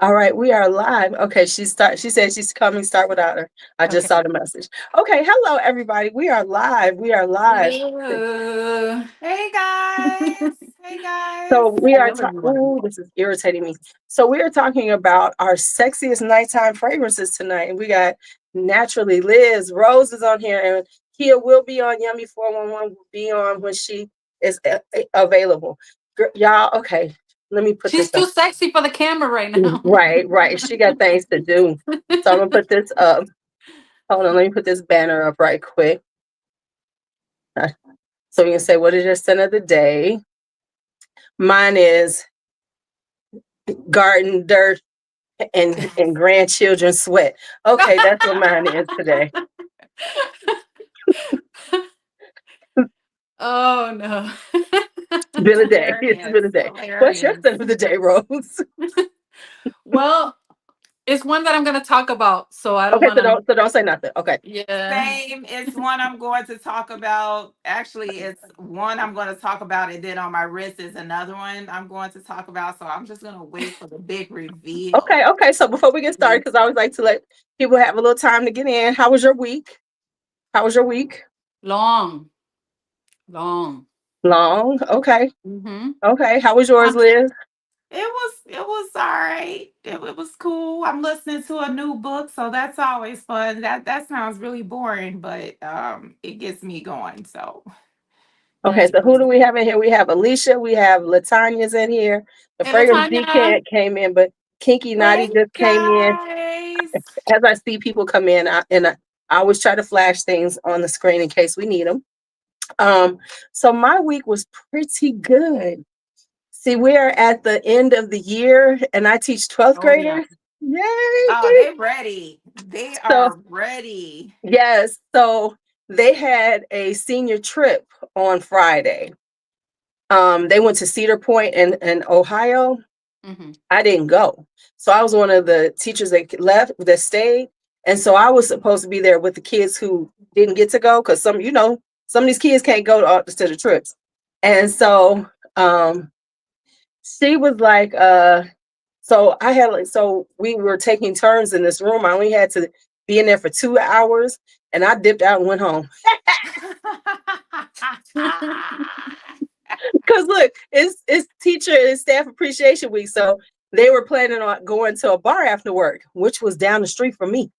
All right, we are live. Okay, she said she's coming. Start without her. I just Okay. saw the message. Okay, hello everybody. We are live. We are live. Hello. Hey guys. Hey guys. So we are Hello, talking. everyone. Ooh, this is irritating me. So we are talking about our sexiest nighttime fragrances tonight, and we got naturally Liz Rose is on here, and Kia will be on. Yummy 411 will be on when she is available. Y'all, okay. Let me put She's this too up. sexy for the camera right now. Right, right. She got things to do. So I'm gonna put this up. Hold on, let me put this banner up right quick. Uh, So we can say, what is your scent of the day? Mine is garden dirt and grandchildren sweat. Okay, that's what mine is today. Oh no. Been a day. It's Hilarious. been a day. What's your Hilarious. scent of the day, Rose? Well, it's one that I'm gonna talk about, so I don't Okay, so wanna. don't say nothing. Okay. Yeah. Same. It's one I'm going to talk about. Actually, it's one I'm going to talk about, and then on my wrist is another one I'm going to talk about. So I'm just going to wait for the big reveal. Okay. So before we get started, because I always like to let people have a little time to get in. How was your week? How was your week? Long. Long. Long. Okay. Mm-hmm. Okay. How was yours, Liz? It was all right. It was cool. I'm listening to a new book, so that's always fun. That sounds really boring, but it gets me going. So Okay, That's so who good. do we have in here? We have Alicia, we have Latanya's in here. The Hey, Fragrance Latanya. Decant came in, but Kinky Naughty hey just came in. guys. As I see people come in, I always try to flash things on the screen in case we need them. So my week was pretty good. See, we are at the end of the year, and I teach 12th Oh yeah. graders. Yay! Oh, they ready. They So are ready. yes, so they had a senior trip on Friday. They went to Cedar Point in Ohio. Mm-hmm. I didn't go. So I was one of the teachers that left, that stayed. And so I was supposed to be there with the kids who didn't get to go because some of these kids can't go to the trips. And so she was like, so we were taking turns in this room. I only had to be in there for 2 hours and I dipped out and went home. Because look, it's teacher and staff appreciation week. So they were planning on going to a bar after work, which was down the street from me.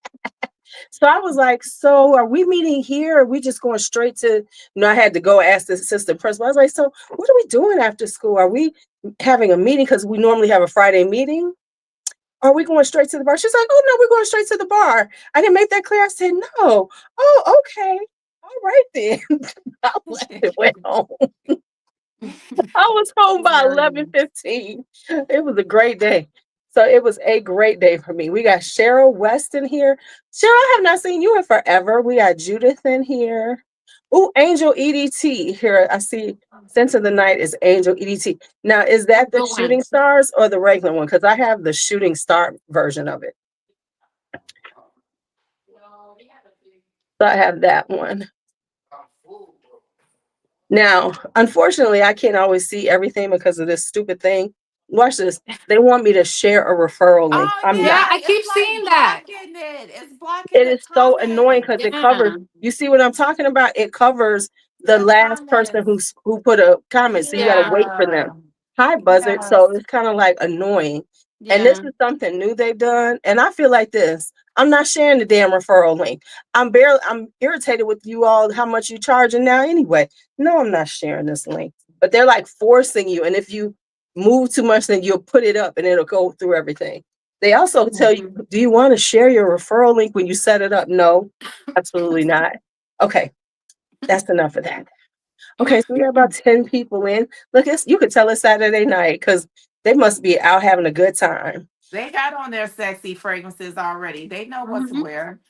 So I was like, so are we meeting here? Or are we just going straight to, I had to go ask the assistant principal. I was like, so what are we doing after school? Are we having a meeting? Because we normally have a Friday meeting. Are we going straight to the bar? She's like, oh no, we're going straight to the bar. I didn't make that clear. I said, no. Oh, okay. All right then. I left and went home. I was home by Hilarious. 11:15. It was a great day. So it was a great day for me. We got Cheryl West in here. Cheryl, I have not seen you in forever. We got Judith in here. Oh, Angel EDT here. I see Sense of the Night is Angel EDT. Now, is A that the good one. Shooting Stars or the regular one? Because I have the Shooting Star version of it. So I have that one. Now, unfortunately, I can't always see everything because of this stupid thing. Watch this. They want me to share a referral link. Oh I'm Yeah, not. yeah, I keep it's like seeing that. blocking it. It's blocking It the is so annoying comments. because it covers, Yeah. you see what I'm talking about? It covers the The last person comments. who put a comment. So you got to Yeah. wait for them. Yeah. Hi, Buzzard. So Yes. it's kind of like annoying. And this Yeah. is something new they've done. And I feel like this. I'm not sharing the damn referral link. I'm irritated with you all how much you charging now anyway. No, I'm not sharing this link. But they're like forcing you. And if you move too much, then you'll put it up and it'll go through everything. They also tell you, do you want to share your referral link when you set it up? No, absolutely not. Okay, that's enough of that. Okay, so we got about 10 people in. Look, you could tell it's Saturday night because they must be out having a good time. They got on their sexy fragrances already. They know what to Mm-hmm. wear.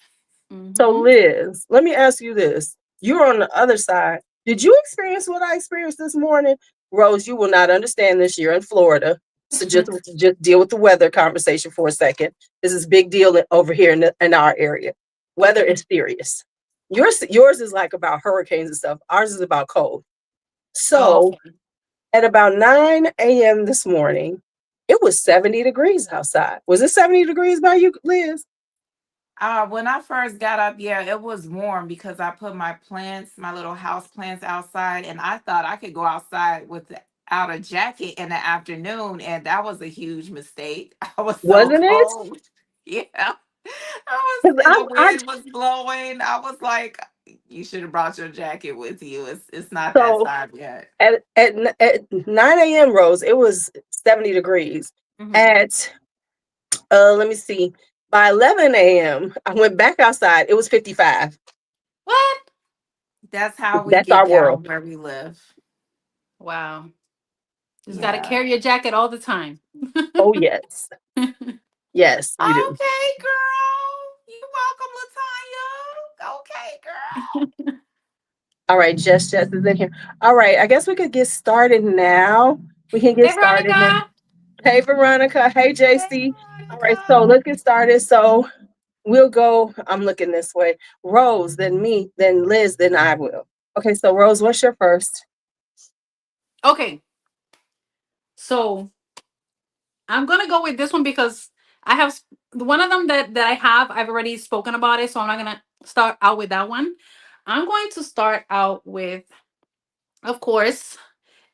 So, Mm-hmm. Liz, let me ask you this. You're on the other side. Did you experience what I experienced this morning? Rose, you will not understand this. You're in Florida. So just deal with the weather conversation for a second. This is a big deal over here in our area. Weather Okay. is serious. Yours is like about hurricanes and stuff. Ours is about cold. Oh, So okay. at about 9 a.m. this morning, It was 70 degrees outside. Was it 70 degrees by you, Liz? When I first got up, yeah, it was warm because I put my plants, my little house plants outside, and I thought I could go outside without a jacket in the afternoon, and that was a huge mistake. I was so Wasn't it? cold. Yeah. Because And the I wind was blowing. I was like, you should have brought your jacket with you. It's not that so time yet. at 9 a.m. Rose, it was 70 degrees. Mhm. At let me see, by 11 a.m. I went back outside. It was 55. What? That's how we That's get our world. down where we live. Wow. Just got to Yeah. carry a jacket all the time. Oh yes, yes, you do. Okay, girl. You welcome, Latanya. Okay, girl. All right, Jess is in here. All right, I guess we could get started now. We can get Hey, started now. Veronica. Hey, Veronica. Hey, Hey, JC. All right, so Veronica. let's get started. So we'll go. I'm looking this way. Rose, then me, then Liz, then I will. Okay, so Rose, what's your first? Okay. So I'm going to go with this one because I have one of them that I have. I've already spoken about it. So I'm not going to start out with that one. I'm going to start out with, of course,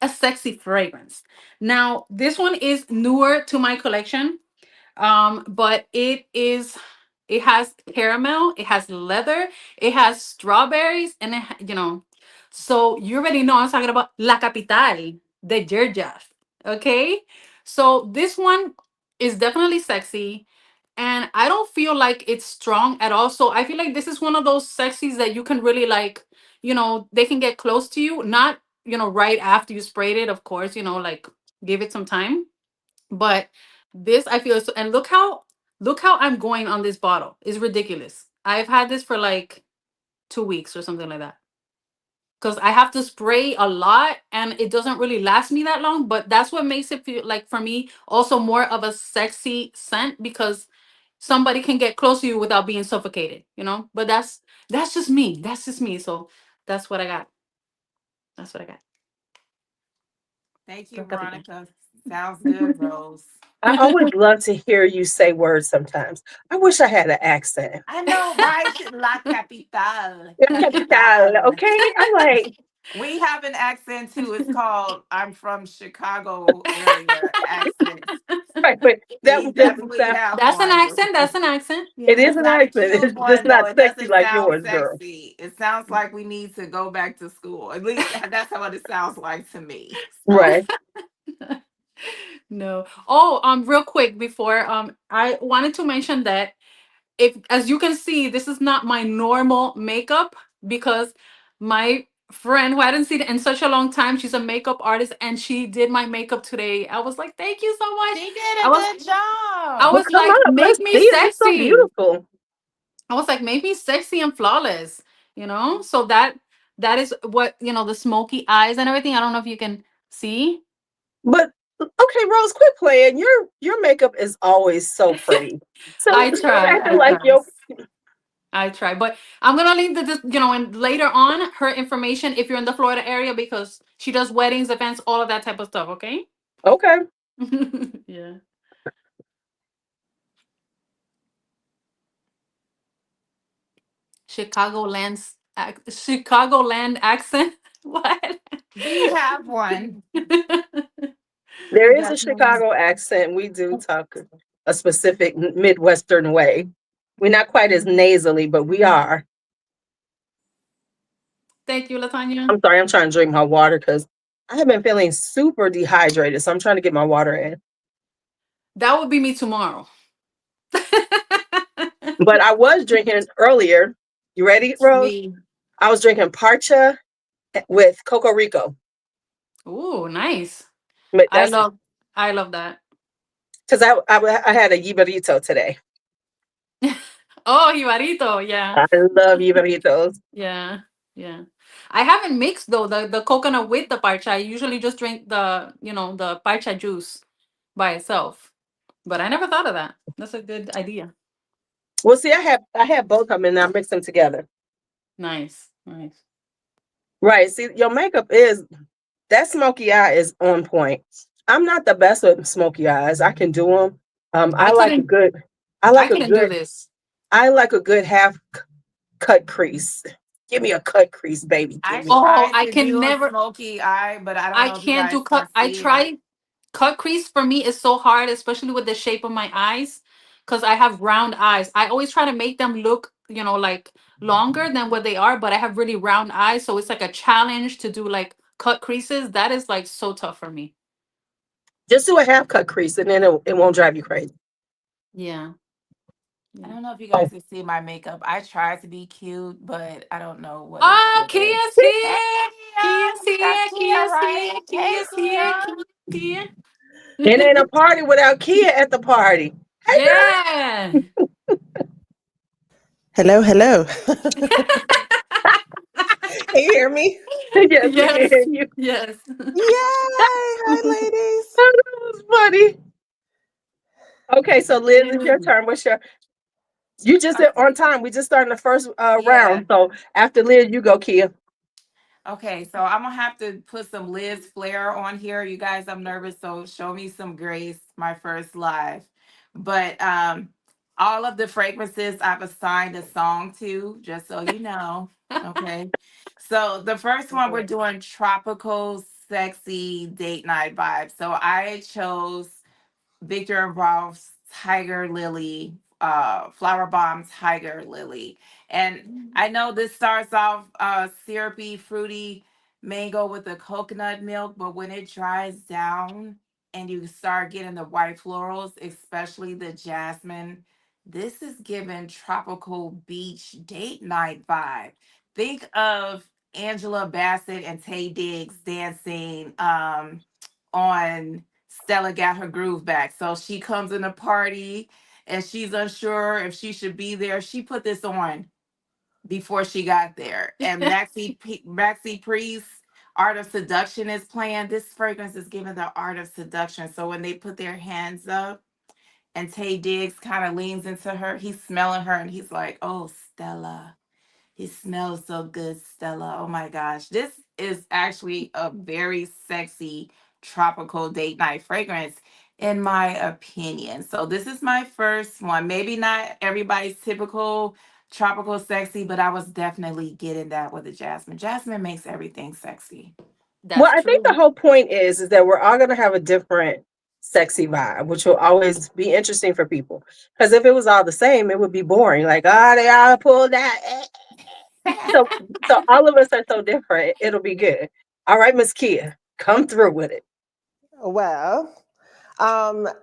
a sexy fragrance. Now, this one is newer to my collection. But it has caramel, it has leather, it has strawberries, and so you already know I'm talking about La Capital de Georgia. Okay, so this one is definitely sexy, and I don't feel like it's strong at all. So I feel like this is one of those sexies that you can really like, they can get close to you, not right after you sprayed it, of course, like give it some time, but this I feel so, and look how I'm going on this bottle. It's ridiculous. I've had this for like 2 weeks or something like that. Because I have to spray a lot and it doesn't really last me that long. But that's what makes it feel like for me also more of a sexy scent because somebody can get close to you without being suffocated. But that's just me. That's just me. So that's what I got. That's what I got. Thank you, La Capital. Veronica. Sounds good, Rose. I always love to hear you say words sometimes. I wish I had an accent. I know, right? La capital. Yeah, capital, Capital. okay? I'm like, We have an accent too. It's called I'm from Chicago area accent. right, but that We one doesn't definitely sound, have That's an one. accent. That's an accent. it Yeah. is It's an not a accent. cute It's just one not though. It sexy doesn't like sound yours, girl. sexy. It sounds like we need to go back to school. At least that's what it sounds like to me. So Right. No. Oh, real quick before I wanted to mention that if as you can see, this is not my normal makeup because my friend who I hadn't seen in such a long time, she's a makeup artist and she did my makeup today. I was like, thank you so much. she did I a was good I job. Well, was come like, up. make Let's me see it. It's so sexy. beautiful. I was like, make me sexy and flawless. So that is what, the smoky eyes and everything. I don't know if you can see. But okay, Rose, quit playing. Your makeup is always so pretty. So I stop try. acting I like try. your I try, but I'm gonna leave and later on her information if you're in the Florida area because she does weddings, events, all of that type of stuff. Okay. okay. Yeah. Chicagoland accent. What? We have one. We There is a definitely. Chicago accent. We do talk a specific Midwestern way. We're not quite as nasally, but we are. Thank you, Latanya. I'm sorry, I'm trying to drink my water because I have been feeling super dehydrated. So I'm trying to get my water in. That would be me tomorrow. But I was drinking earlier. You ready, Rose? Sweet. I was drinking parcha with Coco Rico. Ooh, nice. But I that's love I love that. because I had a yibarito today. Oh, Jibarito, yeah. I love yibaritos. Yeah. Yeah. I haven't mixed though the coconut with the parcha. I usually just drink the parcha juice by itself. But I never thought of that. That's a good idea. Well, see, I have both of them and I mix them together. Nice. Nice. Right. See, your makeup is that smoky eye is on point. I'm not the best with smoky eyes. I can do them. I I like a couldn't. good. I I like a couldn't do good. this. I like a good half cut crease. Give me a cut crease, baby. Give I me. Oh, tried I to can do a never. smoky eye, but I don't I know if you can't guys do can cut. I see it. try cut crease for me is so hard, especially with the shape of my eyes, because I have round eyes. I always try to make them look, like longer than what they are, but I have really round eyes, so it's like a challenge to do like cut creases. That is like so tough for me. Just do a half cut crease, and then it won't drive you crazy. Yeah. I Yeah. don't know if you Oh, guys can see my makeup. I tried to be cute, but I don't know what it's Ah, giving. Kia's Hey, here. Kia's that's here. Kia, Kia's right? here. Hey, Kia's here. Kia. Kia's it here. ain't a party without Kia at the party. Hey, Yeah. Hello, hello. Can you hear me? girl. Yes, we can hear Yes. you. Yes. Yay! Hi, ladies. Oh, that was funny. Okay, so Liz, it's Yeah. your turn. What's your? You just did on time. We just started the first Yeah. round. So after Liz, you go, Kia. Okay, so I'm gonna have to put some Liz Flair on here. You guys, I'm nervous, so show me some grace, my first live. But all of the fragrances I've assigned a song to, just so you know. Okay. So the first one we're Okay. doing tropical, sexy date night vibes. So I chose Victor and Rolf's Tiger Lily, Flower Bomb Tiger Lily. And I know this starts off syrupy, fruity mango with the coconut milk, but when it dries down and you start getting the white florals, especially the jasmine, this is giving tropical beach date night vibe. Think of Angela Bassett and Tay Diggs dancing on Stella Got Her Groove Back. So she comes in a party and she's unsure if she should be there. She put this on before she got there. And Maxi Priest Art of Seduction is playing. This fragrance is giving the art of seduction. So when they put their hands up and Tay Diggs kind of leans into her, he's smelling her and he's like, "Oh, Stella. He smells so good, Stella. Oh my gosh. This is actually a very sexy tropical date night fragrance, in my opinion. So, this is my first one. Maybe not everybody's typical tropical sexy, but I was definitely getting that with the jasmine. Jasmine makes everything sexy. Well, That's I think the true. whole point is that we're all going to have a different sexy vibe, which will always be interesting for people. Because if it was all the same, it would be boring. Like, they all pulled that. So, so all of us are so different. It'll be good. All right, Miss Kia, come through with it. Well,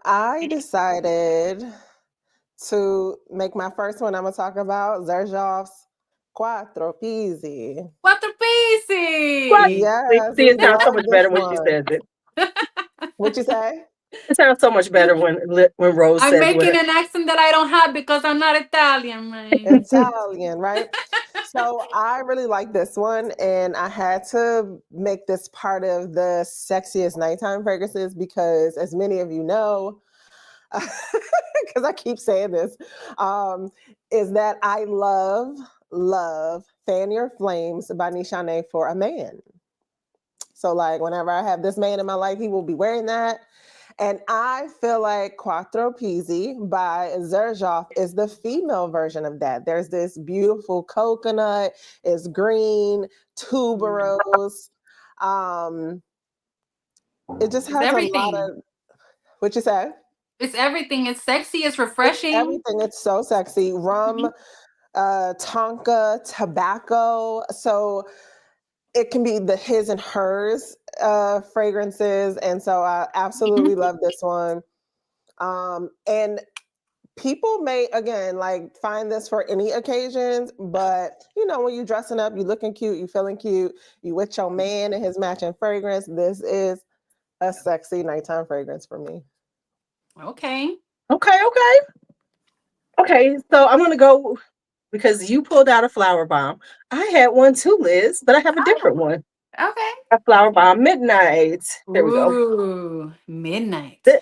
I decided to make my first one. I'm gonna talk about Zerjoff's Quattro Pizzi. Cuatro What? Pisi. Yes, See, we it sounds so love much this better when she one. says it. What you say? It sounds so much better when Rose I'm says what making it. an accent that I don't have because I'm not Italian, man. Italian, right? So I really like this one, and I had to make this part of the sexiest nighttime fragrances because, as many of you know, because I keep saying this, um, is that I love Fan Your Flames by Nishane for a man. So, like, whenever I have this man in my life, he will be wearing that. And I feel like Quattro Pizzi by Zerjoff is the female version of that. There's this beautiful coconut, it's green, Mm. tuberose. Um, it just It's has a lot everything. of, what you say? It's everything. It's sexy. It's It's refreshing. everything. It's so sexy. Rum, tonka, tobacco. So it can be the his and hers fragrances. And so I absolutely love this one. And people may again like find this for any occasions, but when you're dressing up, you looking cute, you feeling cute, you with your man and his matching fragrance, this is a sexy nighttime fragrance for me. Okay. Okay. So I'm gonna go because you pulled out a flower bomb. I had one too, Liz, but I have a different Oh, one. okay. A flower bomb midnight. There we go. Ooh, midnight. Th-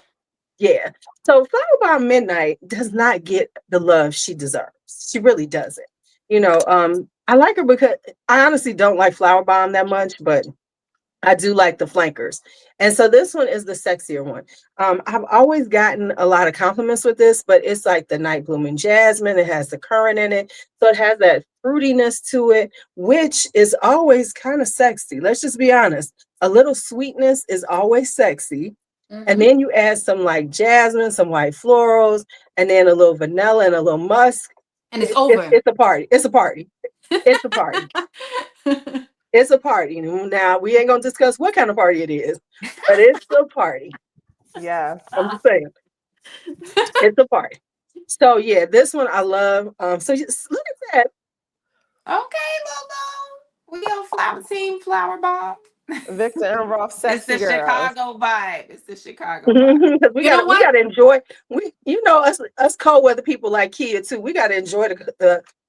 Yeah. So Flower Bomb Midnight does not get the love she deserves. She really doesn't. I like her because I honestly don't like Flower Bomb that much, but I do like the flankers. And so this one is the sexier one. I've always gotten a lot of compliments with this, but it's like the night blooming jasmine. It has the currant in it. So it has that fruitiness to it, which is always kind of sexy. Let's just be honest. A little sweetness is always sexy. And Mm-hmm. then you add some like jasmine, some white florals, and then a little vanilla and a little musk. And it's over. It's a party. It's a party. It's a party. It's a party. Now we ain't gonna discuss what kind of party it is, but it's a party. Yes. I'm just saying, it's a party. So yeah, this one I love. So just look at that. Okay, Lolo. We on flower team, flower bomb. Victor and Rolf, It's the sexy girls. Chicago vibe. It's the Chicago vibe. we You know gotta we what? gotta enjoy. Us cold weather people like Kia too. We gotta enjoy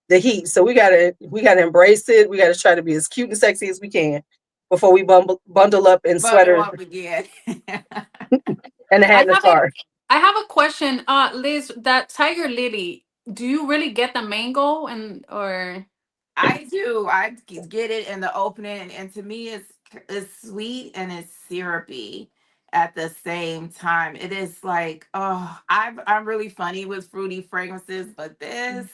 the heat. So we gotta embrace it. We gotta try to be as cute and sexy as we can before we bundle up in Bundle sweaters up again. and a hat I and a have a scarf. I have a question. Liz, that tiger lily, do you really get the mango and or I do. I get it in the opening, and to me, it's sweet and it's syrupy at the same time. It is like, oh, I'm really funny with fruity fragrances, but this,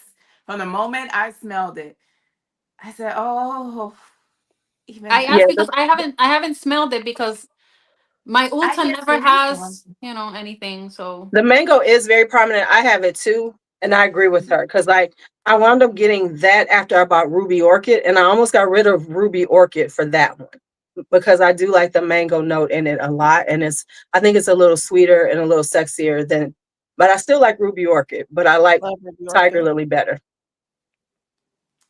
from the moment I smelled it, I said, oh, even I Yeah, asked better. because I haven't smelled it because my I Ulta get never sweet one. has, anything. So the mango is very prominent. I have it too, and I agree with her because like I wound up getting that after I bought Ruby Orchid, and I almost got rid of Ruby Orchid for that one because I do like the mango note in it a lot, and I think it's a little sweeter and a little sexier than, but I still like Ruby Orchid, but I like Love Ruby Tiger Orchid. Lily better.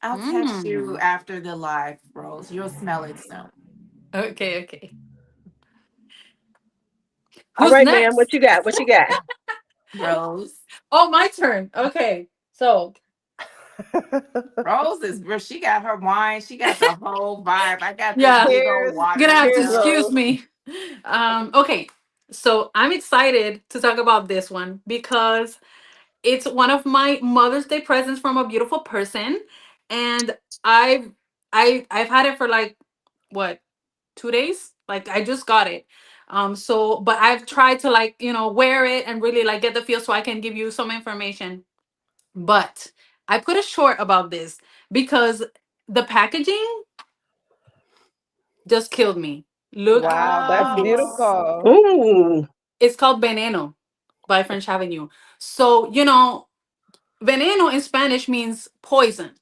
I'll text you mm, after the live, Rose. You'll smell it soon. okay, okay. All Who's right, ma'am, next? what you got? What you got? Rose. Oh, my turn. Okay. So Rose is she got her wine. She got the whole vibe. I got this yeah, big old Cheers. gonna have to Cheers, watermelon. excuse Rose. me. Okay. So I'm excited to talk about this one because it's one of my Mother's Day presents from a beautiful person, and I've I've had it for like what 2 days. Like I just got it. So but I've tried to like wear it and really like get the feel so I can give you some information. But I put a short about this because the packaging just killed me. Look Wow, at that's this. Oh, beautiful. Ooh, It's called Veneno by French Avenue. So, veneno in Spanish means poison.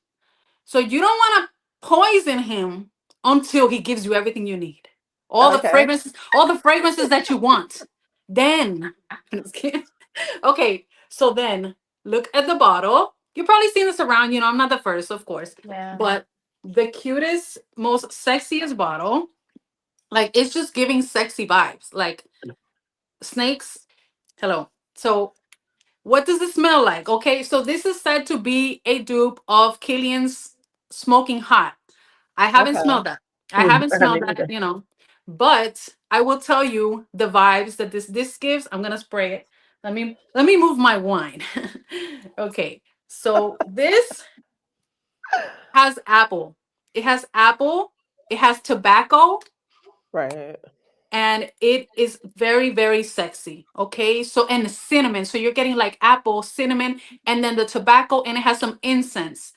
So you don't want to poison him until he gives you everything you need. Okay. All the fragrances that you want. Then, just kidding. Okay, so then look at the bottle. You've probably seen this around, I'm not the first, of course, yeah. but the cutest, most sexiest bottle, like it's just giving sexy vibes. Like snakes, hello. So what does it smell like? Okay, so this is said to be a dupe of Killian's Smoking Hot. I haven't Okay. smelled that. I haven't I smelled haven't that, either. but I will tell you the vibes that this gives. I'm gonna spray it. Let me move my wine. Okay, so this has apple. It has apple. It has tobacco, Right. and it is very very sexy. Okay, so and cinnamon. So you're getting like apple, cinnamon, and then the tobacco, and it has some incense.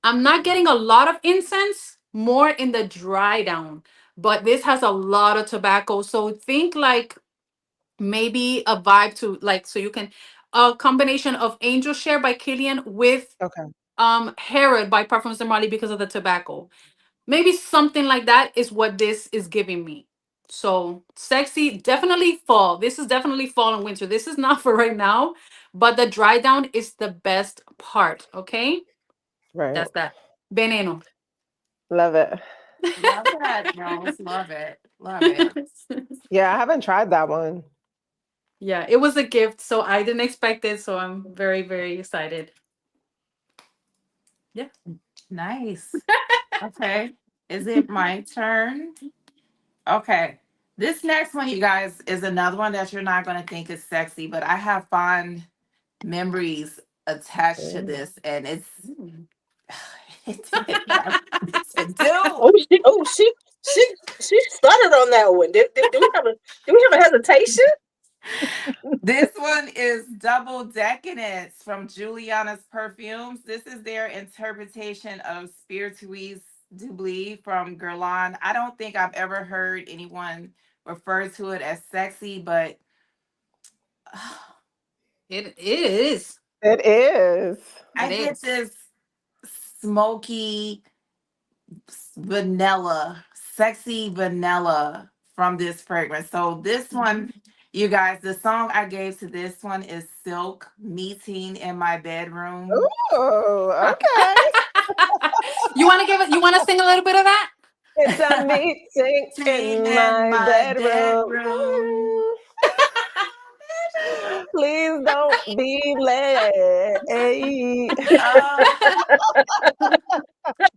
I'm not getting a lot of incense, more in the dry down, but this has a lot of tobacco. So think like maybe a vibe to like, so you can a combination of Angel Share by Killian with Okay. Herod by Parfums de Marley because of the tobacco. Maybe something like that is what this is giving me. So sexy, definitely fall. This is definitely fall and winter. This is not for right now, but the dry down is the best part. Okay, Right. that's that. Veneno. Love it. Love that, Rose. Love it. Love it. Yeah, I haven't tried that one. Yeah, it was a gift, so I didn't expect it. So I'm very, very excited. Yeah. Nice. Okay. Is it my turn? Okay. This next one, you guys, is another one that you're not going to think is sexy, but I have fond memories attached to Mm. this, and it's Mm. it's a Oh dude. shit! Oh shit! She stuttered on that one. Do we have a hesitation? This one is Double Decadence from Juliana's Perfumes. This is their interpretation of Spirituise Doubly from Guerlain. I don't think I've ever heard anyone refer to it as sexy, but It is. It is. I It get is. this smoky vanilla, sexy vanilla from this fragrance. So this one, you guys, the song I gave to this one is Silk Meeting in My Bedroom. Oh, okay. You want to give it? You want to sing a little bit of that? It's a meeting Meeting in in my my bedroom. bedroom. Please don't be late. Oh,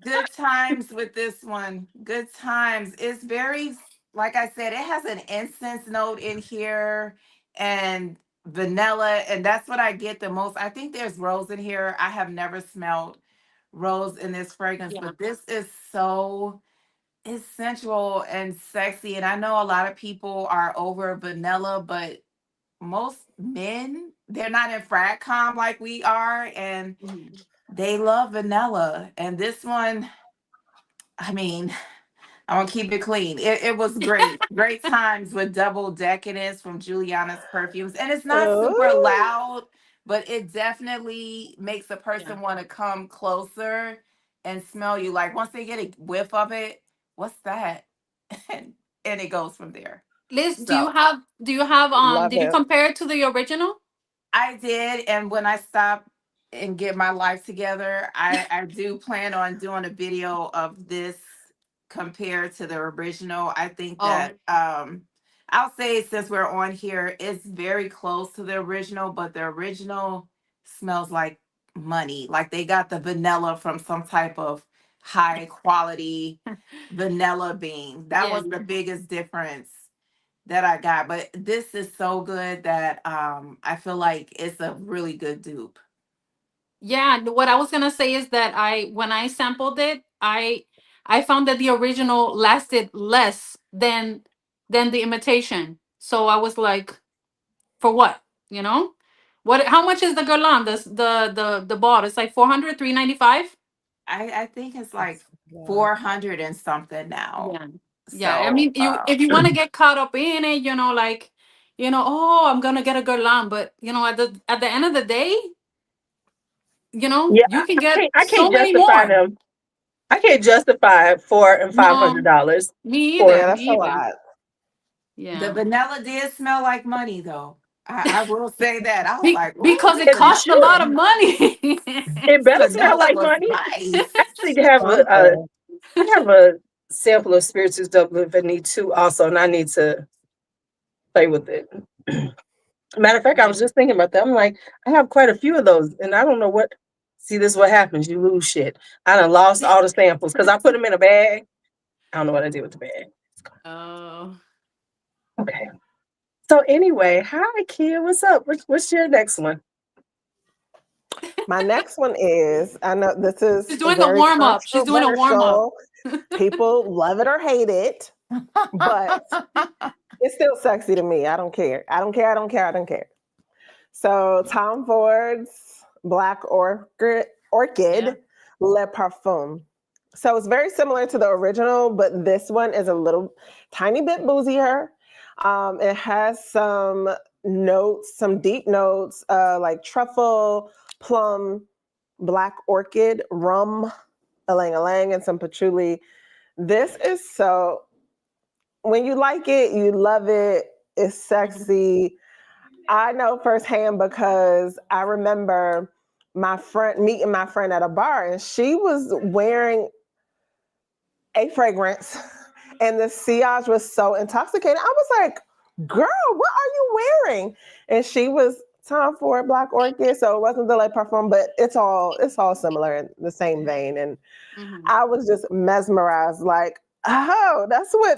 good times with this one. Good times. It's very, like I said, it has an incense note in here and vanilla, and that's what I get the most. I think there's rose in here. I have never smelled rose in this fragrance, Yeah. but this is so it's sensual and sexy. And I know a lot of people are over vanilla, but most men, they're not in frat com like we are, and Mhm. they love vanilla. And this one, I mean, I'm gonna keep it clean. It was great. Great times with Double Decadence from Juliana's Perfumes. And it's not super Oh, loud, but it definitely makes a Yeah. person want to come closer and smell you. Like once they get a whiff of it, what's that? and, and it goes from there. Liz, So love did you it. compare it to the original? I did, and when I stop and get my life together, I do plan on doing a video of this compared to the original. I think Oh, that I'll say since we're on here, it's very close to the original, but the original smells like money. Like they got the vanilla from some type of high quality vanilla bean. That yeah. was the biggest difference that I got. But this is so good that I feel like it's a really good dupe. Yeah, and what I was gonna say is that when I sampled it, I found that the original lasted less than the imitation. So I was like, for what? You know? What how much is the Guerlain? The bottle? It's like 400, 395. I think it's like Yeah. 400 and something now. Yeah. Yeah. I So mean, you if you want to get caught up in it, oh, I'm gonna get a Guerlain, but at the end of the day, Yeah, you can get I so can't many justify more. them. I can't justify No, $400 me for either. Yeah, Me that's a either. lot. the Yeah. vanilla did smell like money though. I will say that. I was like, Because oh, it it. It costs a lot of should. money. It better smell vanilla like was money. nice. Actually, have Something. I have a sample of Spiritus Double Vanille too, also, and I need to play with it. Matter of fact, I was just thinking about that. I'm like, I have quite a few of those, and I don't know what. See, this is what happens. You lose shit. I done lost all the samples because I put them in a bag. I don't know what I did with the bag. Oh. Okay. So anyway, hi kid, what's up? What's your next one? My next one is, I know this is She's doing a very warm up. She's doing a warm up. controversial. People love it or hate it, but it's still sexy to me. I don't care. I don't care. I don't care. I don't care. So Tom Ford's Black Yeah. Orchid Le Parfum. So it's very similar to the original, but this one is a little tiny bit boozier. It has some notes, some deep notes, like truffle, plum, black orchid, rum, ylang ylang, and some patchouli. This is so, when you like it, you love it. It's sexy. I know firsthand because I remember meeting my friend at a bar, and she was wearing a fragrance and the sillage was so intoxicating. I was like, girl, what are you wearing? And she was Tom Ford Black Orchid. So it wasn't the Le Parfum, but it's all similar in the same vein. And Mhm. I was just mesmerized, like, oh, that's what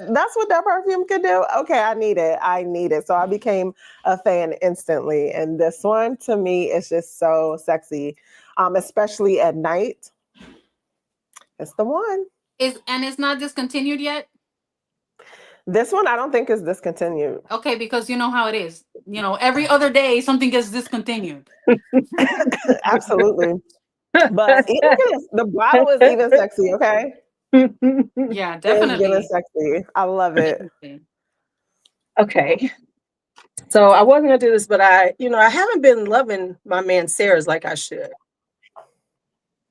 that perfume could do. Okay, I need it. I need it. So I became a fan instantly. And this one to me is just so sexy, especially at night. It's the one. It's not discontinued yet. This one I don't think is discontinued. Okay, because you know how it is. You know, every other day something gets discontinued. Absolutely. But look at this. The bottle is even sexy, okay? Yeah, It's giving definitely. sexy. I love it. Okay. So I wasn't gonna do this, but I haven't been loving my man Sarah's like I should.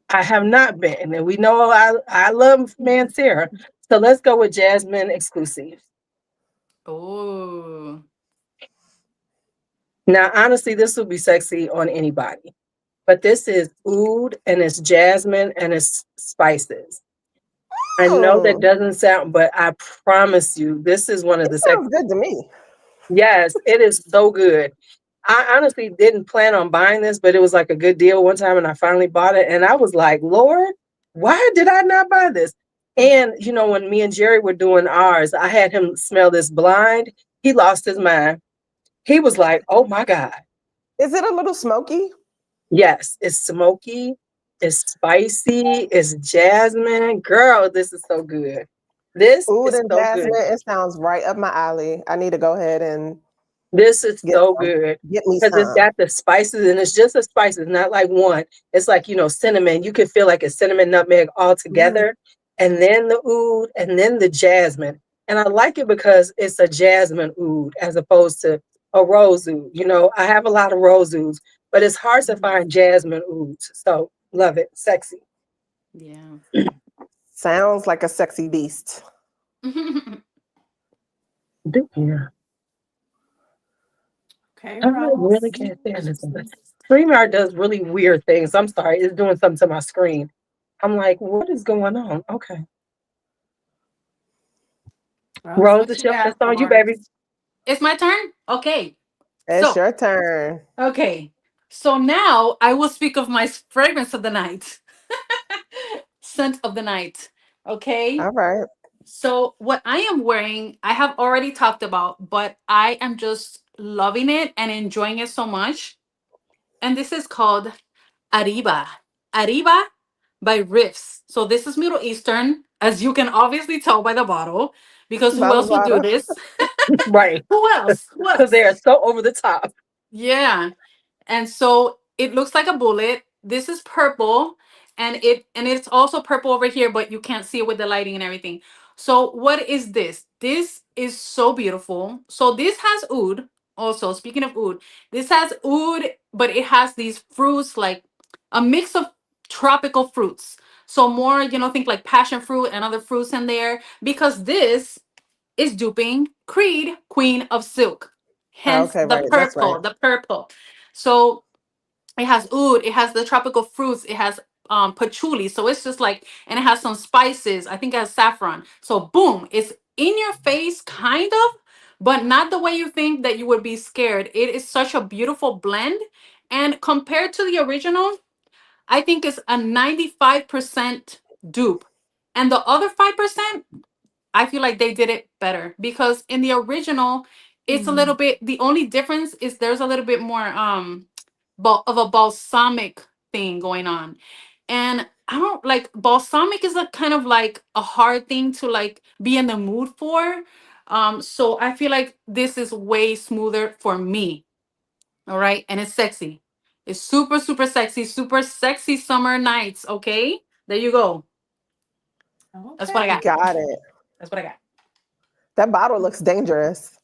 I have not been, and we know I love man Sarah. So let's go with Jasmine exclusive. Oh. Now, honestly, this would be sexy on anybody, but this is oud and it's jasmine and it's spices. I know that Hmm. doesn't sound, but I promise you, this is one of It the sounds sexiest. good to me. Yes, it is so good. I honestly didn't plan on buying this, but it was like a good deal one time and I finally bought it. And I was like, Lord, why did I not buy this? And, when me and Jerry were doing ours, I had him smell this blind. He lost his mind. He was like, oh my God. Is it a little smoky? Yes, it's smoky, it's spicy, it's jasmine. Girl, this is so good. This Oud is and so jasmine. good. It sounds right up my alley. I need to go ahead and This is get so some. good Get me because it's some. got the spices and it's just the spices, not like one. It's like, cinnamon. You can feel like a cinnamon nutmeg all Mm. together. And then the oud and then the jasmine. And I like it because it's a jasmine oud as opposed to a rose oud. I have a lot of rose ouds, but it's hard to find jasmine ouds. So love it. Sexy. Yeah. Sounds like a sexy beast. Yeah. Okay, I really Rose. can't stand this one. StreamYard does really weird things. I'm sorry. It's doing something to my screen. I'm like, what is going on? Okay. Rose, Rose, what it's, you got it's on you, for baby. us? It's my turn? Okay. It's So, your turn. okay. So now I will speak of my fragrance of the night. Scent of the night. Okay. All right. So what I am wearing, I have already talked about, but I am just loving it and enjoying it so much. And this is called Arriba. Arriba by Riffs. So this is Middle Eastern, as you can obviously tell by the bottle, because who By the else would do bottle. this? Right. Who else? Who Because they else? are so over the top. Yeah. And so it looks like a bullet. This is purple, and it's also purple over here, but you can't see it with the lighting and everything. So what is this? This is so beautiful. So this has oud. Also, speaking of oud, this has oud, but it has these fruits like a mix of tropical fruits. So more, think like passion fruit and other fruits in there because this is duping Creed, Queen of Silk. Hence Okay, the right. That's right. purple, the purple. So it has oud, it has the tropical fruits, it has patchouli. So it's just like, and it has some spices. I think it has saffron. So boom, it's in your face, kind of, but not the way you think that you would be scared. It is such a beautiful blend. And compared to the original, I think it's a 95% dupe. And the other 5%, I feel like they did it better because in the original, it's a little bit. The only difference is there's a little bit more of a balsamic thing going on, and I don't like balsamic is a kind of like a hard thing to like be in the mood for. So I feel like this is way smoother for me. All right, and it's sexy. It's super super sexy summer nights. Okay, there you go. That's what I got. Okay. Got it. That's what I got. That bottle looks dangerous.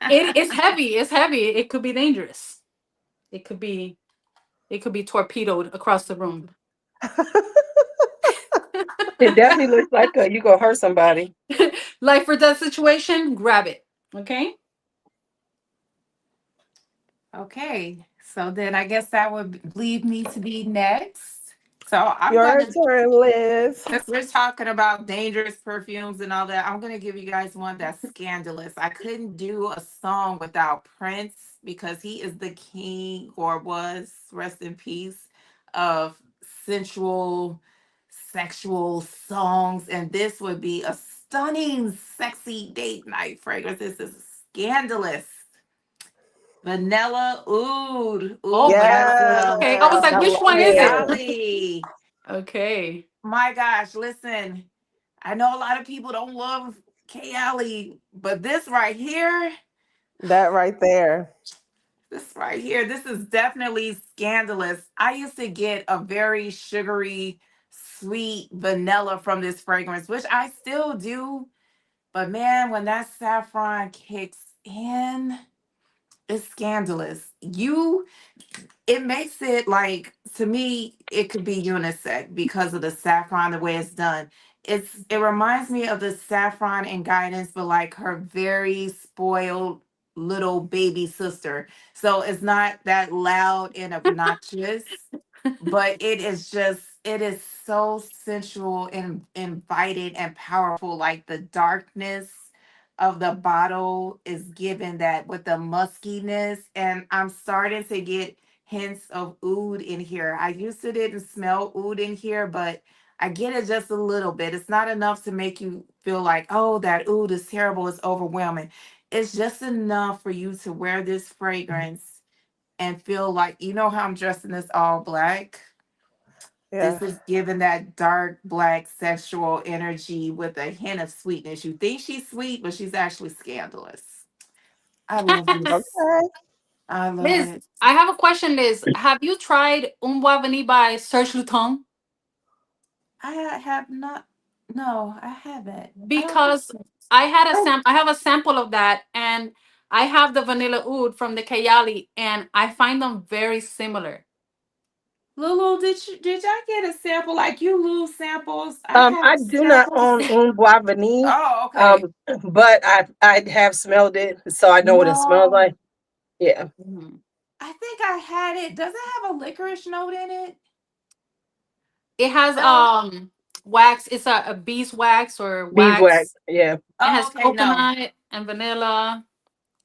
It's heavy. It's heavy. It could be dangerous. It could be. It could be torpedoed across the room. It definitely looks like you going to hurt somebody. Life or death situation. Grab it. Okay. Okay, so then I guess that would leave me to be next. So I'm Your gonna, turn, Liz. since we're talking about dangerous perfumes and all that, I'm gonna give you guys one that's scandalous. I couldn't do a song without Prince because he is the king, or was, rest in peace, of sensual, sexual songs. And this would be a stunning, sexy date night fragrance. This is scandalous. Vanilla oud. Oh, Oud by Yes, okay. I was like, I which love one is it? it. Dolly. Okay. My gosh, listen. I know a lot of people don't love Kayali, but this right here, That right there. this is definitely scandalous. I used to get a very sugary, sweet vanilla from this fragrance, which I still do. But man, when that saffron kicks in, it's scandalous. It makes it like, to me, it could be unisex because of the saffron, the way it's done. It reminds me of the saffron and guidance, but like her very spoiled little baby sister. So it's not that loud and obnoxious, but it is so sensual and inviting and powerful. Like the darkness of the bottle is given that with the muskiness, and I'm starting to get hints of oud in here. I used to didn't smell oud in here, but I get it just a little bit. It's not enough to make you feel like, oh, that oud is terrible, it's overwhelming. It's just enough for you to wear this fragrance and feel like, you know how I'm dressed in this all black? Yeah. This is giving that dark black sexual energy with a hint of sweetness. You think she's sweet, but she's actually scandalous. I love this. Okay. I love Liz, it. I have a question, Liz. Have you tried Un Bois by Serge Luton? I have not. No, I haven't. I don't think Because so. I have a sample of that, and I have the vanilla oud from the Kayali, and I find them very similar. Lulu, did y'all get a sample? Like you lose samples? I have I do not samples. own Un Bois Vanille, Oh, okay. but I have smelled it, so I know what it smells No, like. Yeah, Mhm. I think I had it. Does it have a licorice note in it? It has No. wax. It's a beeswax or beeswax. wax. Yeah, It Oh, has okay. No. coconut and vanilla.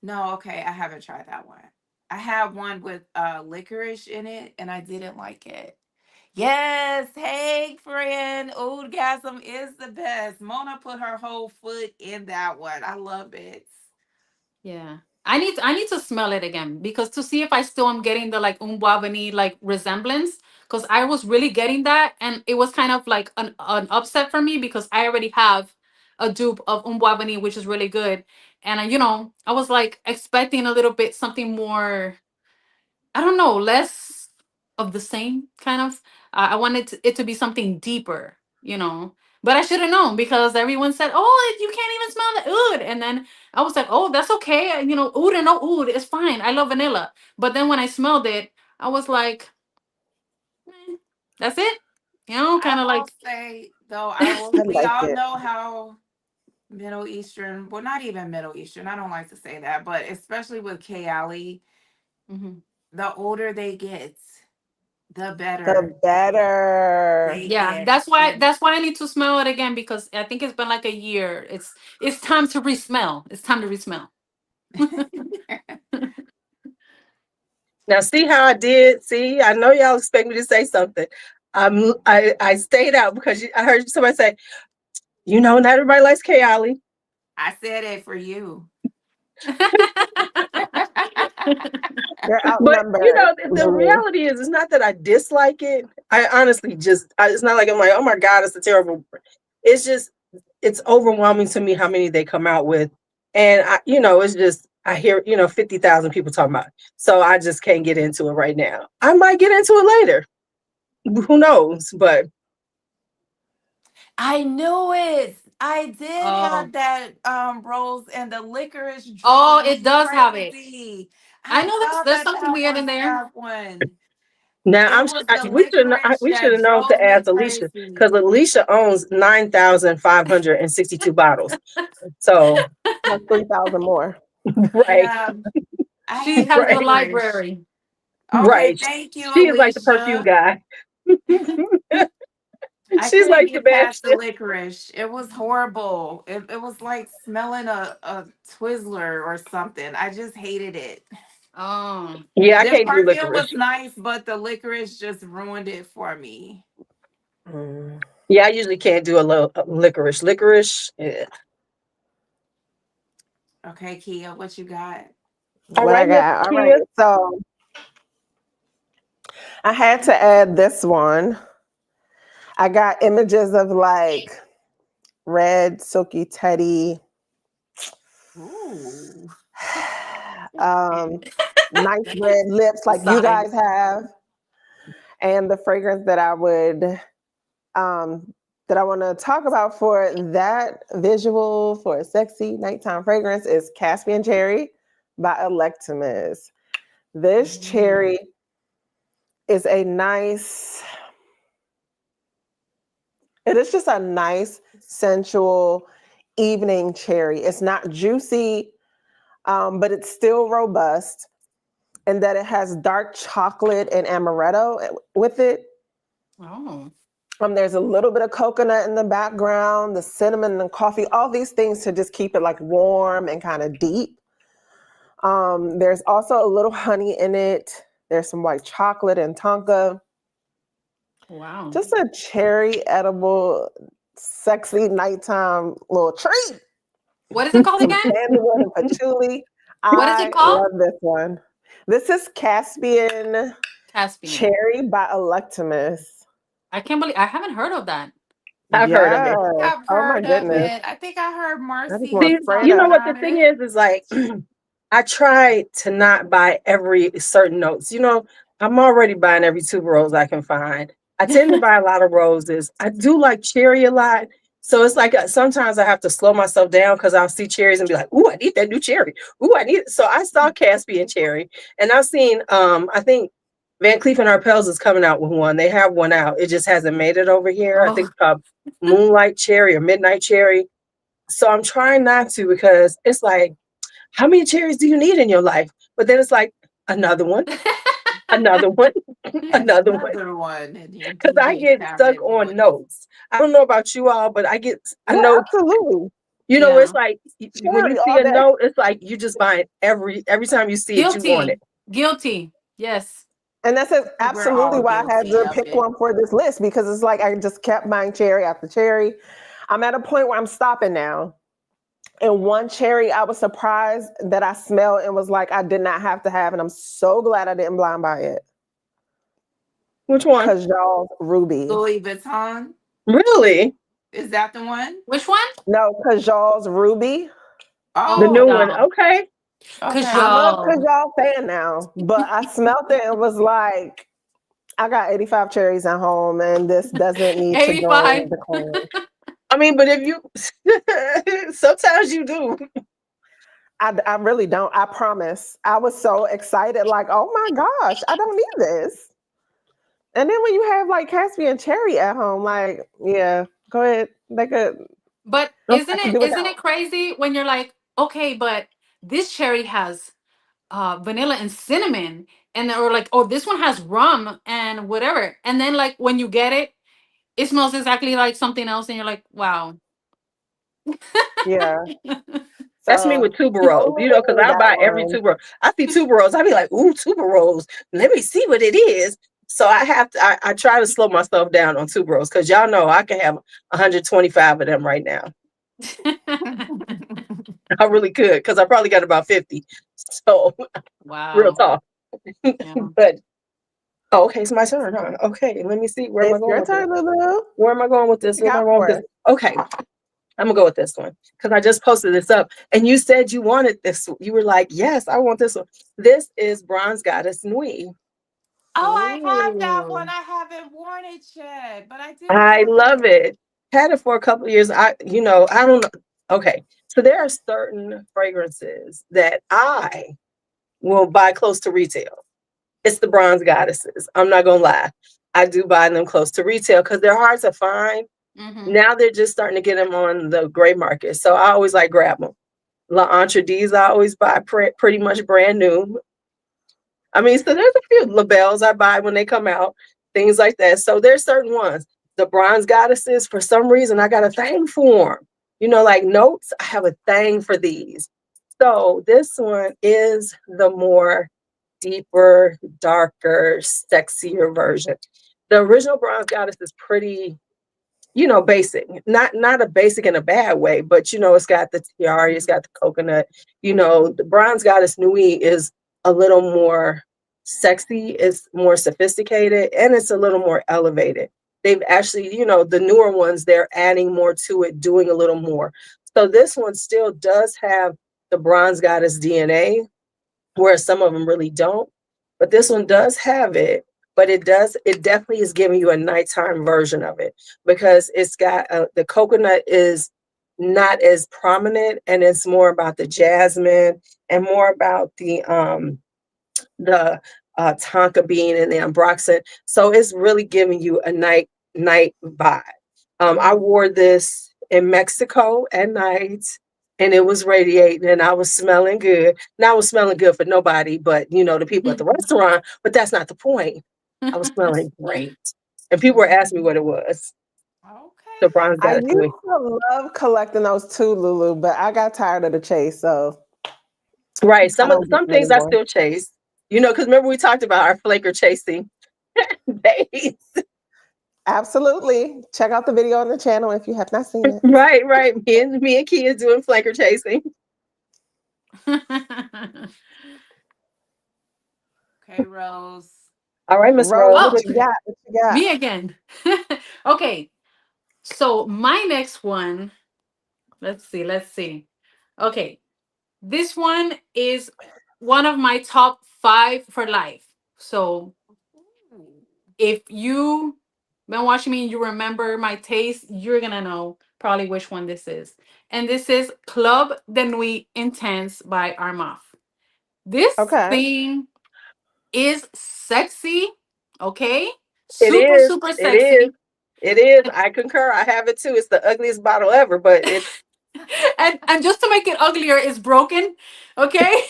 No, okay. I haven't tried that one. I had one with licorice in it and I didn't like it. Yes, hey friend, Oudgasm is the best. Mona put her whole foot in that one. I love it. Yeah. I need to smell it again because to see if I still am getting the like Un Bois Vanille like resemblance, because I was really getting that, and it was kind of like an upset for me because I already have a dupe of Un Bois Vanille, which is really good. And I was like expecting a little bit something more, I don't know, less of the same kind of. I wanted it to be something deeper. But I should have known because everyone said, "Oh, you can't even smell the oud," and then I was like, "Oh, that's okay. Oud or no oud, it's fine. I love vanilla." But then when I smelled it, I was like, "That's it," I kind of will like. say though, I we like all it. know how Middle Eastern, well, not even Middle Eastern, I don't like to say that, but especially with Kayali, Mhm. the older they get, the The better better. they Yeah, get. that's why I need to smell it again because I think it's been like a year. It's time to resmell. It's time to resmell. now see how I did. See, I know y'all expect me to say something. I stayed out because I heard somebody say, not everybody likes Kayali. I said it for you. You're But outnumbered, the Lulu. reality is, it's not that I dislike it. I honestly it's not like I'm like, oh my God, it's a terrible. It's just, it's overwhelming to me how many they come out with. And it's just, I hear, 50,000 people talking about it. So I just can't get into it right now. I might get into it later. Who knows? But I knew it. I did Oh, have that rose and the licorice drove oh, me it does have it. crazy. I I know thought there's that something that weird in was there. that one. now It was the we should licorice we should that have known to drove me ask Alicia, crazy. because Alicia owns 9,562 bottles. So That's 3,000 more. right, Yeah, I She hate has the right, licorice. library. Okay, right. thank you, She is like the perfume Alicia. guy. I She's couldn't like get past the Sebastian. licorice. It was horrible. It was like smelling a Twizzler or something. I just hated it. Oh, Yeah, I The can't do perfume licorice. was nice, but the licorice just ruined it for me. Mm. Yeah, I usually can't do a little licorice. Licorice. Yeah. Okay, Kia, what you got? All What I right, Miss got. All right. Kia. So I had to add this one. I got images of like red silky teddy Ooh. Nice red lips like you Sigh. guys have. And the fragrance that I would that I want to talk about for that visual for a sexy nighttime fragrance is Caspian Cherry by Electimus. This cherry is a nice, it is just a nice, sensual evening cherry. It's not juicy, but it's still robust. And that it has dark chocolate and amaretto with it. Oh. There's a little bit of coconut in the background, the cinnamon and coffee, all these things to just keep it like warm and kind of deep. There's also a little honey in it. There's some white chocolate and tonka. Wow. Just a cherry edible, sexy nighttime little treat. What is it called Some again? sandalwood and patchouli. What is it I called? love this one. This is Caspian Caspian. Cherry by Electimus. I can't believe I haven't heard of that. I've heard of Yes. it. I've Oh my heard of goodness. it. I think I heard I just Marcy want See, to spray you know that. what the about thing it. is like I try to not buy every certain notes. You know, I'm already buying every tuberose I can find. I tend to buy a lot of roses. I do like cherry a lot. So it's like sometimes I have to slow myself down because I'll see cherries and be like, "Ooh, I need that new cherry. Ooh, I need it." So I saw Caspian cherry, and I've seen. I think Van Cleef and Arpels is coming out with one. They have one out. It just hasn't made it over here. I think Oh. it's called Moonlight Cherry or Midnight Cherry. So I'm trying not to because it's like, how many cherries do you need in your life? But then it's like another one, another one, And another one. another one in your Because I DJ get stuck cabinet on boy. notes. I don't know about you all, but I Yeah, know, absolutely. you know, Yeah. it's like when you Cherry see all a day. note, it's like you just buy it every time you see it, you want Guilty. it. Guilty. Yes. And that's We're absolutely all why I had guilty to of pick it. one for this list because it's like I just kept buying cherry after cherry. I'm at a point where I'm stopping now. And one cherry I was surprised that I smelled and was like, I did not have to have. And I'm so glad I didn't blind buy it. Which one? Cajal Ruby. Louis Vuitton. Really? Is that the one? Which one? No, Cajal's Ruby. The Oh, new Oh, one. no. Okay. okay. I'm a Kajal. Cajal fan now, but I smelled it and was like, I got 85 cherries at home and this doesn't need to go 85. in the cleanse. I mean, but if you sometimes you do. I really don't. I promise. I was so excited, like, oh my gosh, I don't need this. And then when you have like Caspian cherry at home, like, yeah, go ahead. They could, But I could do isn't without. it crazy when you're like, okay, but this cherry has vanilla and cinnamon, and or like, oh, this one has rum and whatever, and then like when you get it, it smells exactly like something else, and you're like, wow. Yeah. That's me So with tuberose, you know, because only I that buy every one. tuberose. I see tuberose, I be like, ooh, tuberose. Let me see what it is. So I have to, I try to slow myself down on tuberose because y'all know I can have 125 of them right now. I really could because I probably got about 50. So real Wow. talk. Yeah. But oh, okay, it's my turn, huh? Okay, let me see. Where am I It's going your with this? turn, Lulu. Where am I going with What this? you Where am I got going with for this? us? Okay, I'm gonna go with this one because I just posted this up and you said you wanted this. You were like, yes, I want this one. This is Bronze Goddess Nui. Oh, I have that one. Ooh. I haven't worn it yet, but I do I have love it. it. Had it for a couple of years. I don't know. Okay, so there are certain fragrances that I will buy close to retail. It's the Bronze Goddesses. I'm not gonna lie. I do buy them close to retail because they're hard to find. Mm-hmm. Now they're just starting to get them on the gray market. So I always like grab them. La Entre D's I always buy pretty much brand new. I mean, so there's a few labels I buy when they come out, things like that. So there's certain ones. The Bronze Goddesses, for some reason, I got a thing for them. You know, like notes, I have a thing for these. So this one is the more deeper, darker, sexier version. The original Bronze Goddess is pretty, basic. Not a basic in a bad way, but it's got the tiara, it's got the coconut. The Bronze Goddess Nui is a little more sexy, it's more sophisticated, and it's a little more elevated. They've actually, the newer ones, they're adding more to it, doing a little more. So this one still does have the bronze goddess DNA, whereas some of them really don't. But this one does have it. But it definitely is giving you a nighttime version of it, because it's got the coconut is not as prominent, and it's more about the jasmine and more about the tonka bean and the ambroxan. So it's really giving you a night vibe. I wore this in Mexico at night, and it was radiating, and I was smelling good. Now I was smelling good for nobody, but the people at the restaurant. But that's not the point. I was smelling great, and people were asking me what it was. The Okay. bronze I got it to used me. to love collecting those too, Lulu, but I got tired of the chase, so Right. I don't get Some them things I anymore. still chase. Because remember we talked about our flaker chasing days. Absolutely. Check out the video on the channel if you have not seen it. Right, right. Me and Kia doing flaker chasing. Okay, Rose. All right, Miss Rose, Rose. what Oh, you got? What you got? me again. Okay, so my next one, let's see. Okay, this one is one of my top 5 for life. So if you been watching me and you remember my taste, you're gonna know probably which one this is. And this is Club de Nuit Intense by Armaf. This Okay. thing is sexy, okay? It Super, is. super It is. sexy. It is. I concur. I have it too. It's the ugliest bottle ever, but it And just to make it uglier, it's broken, okay?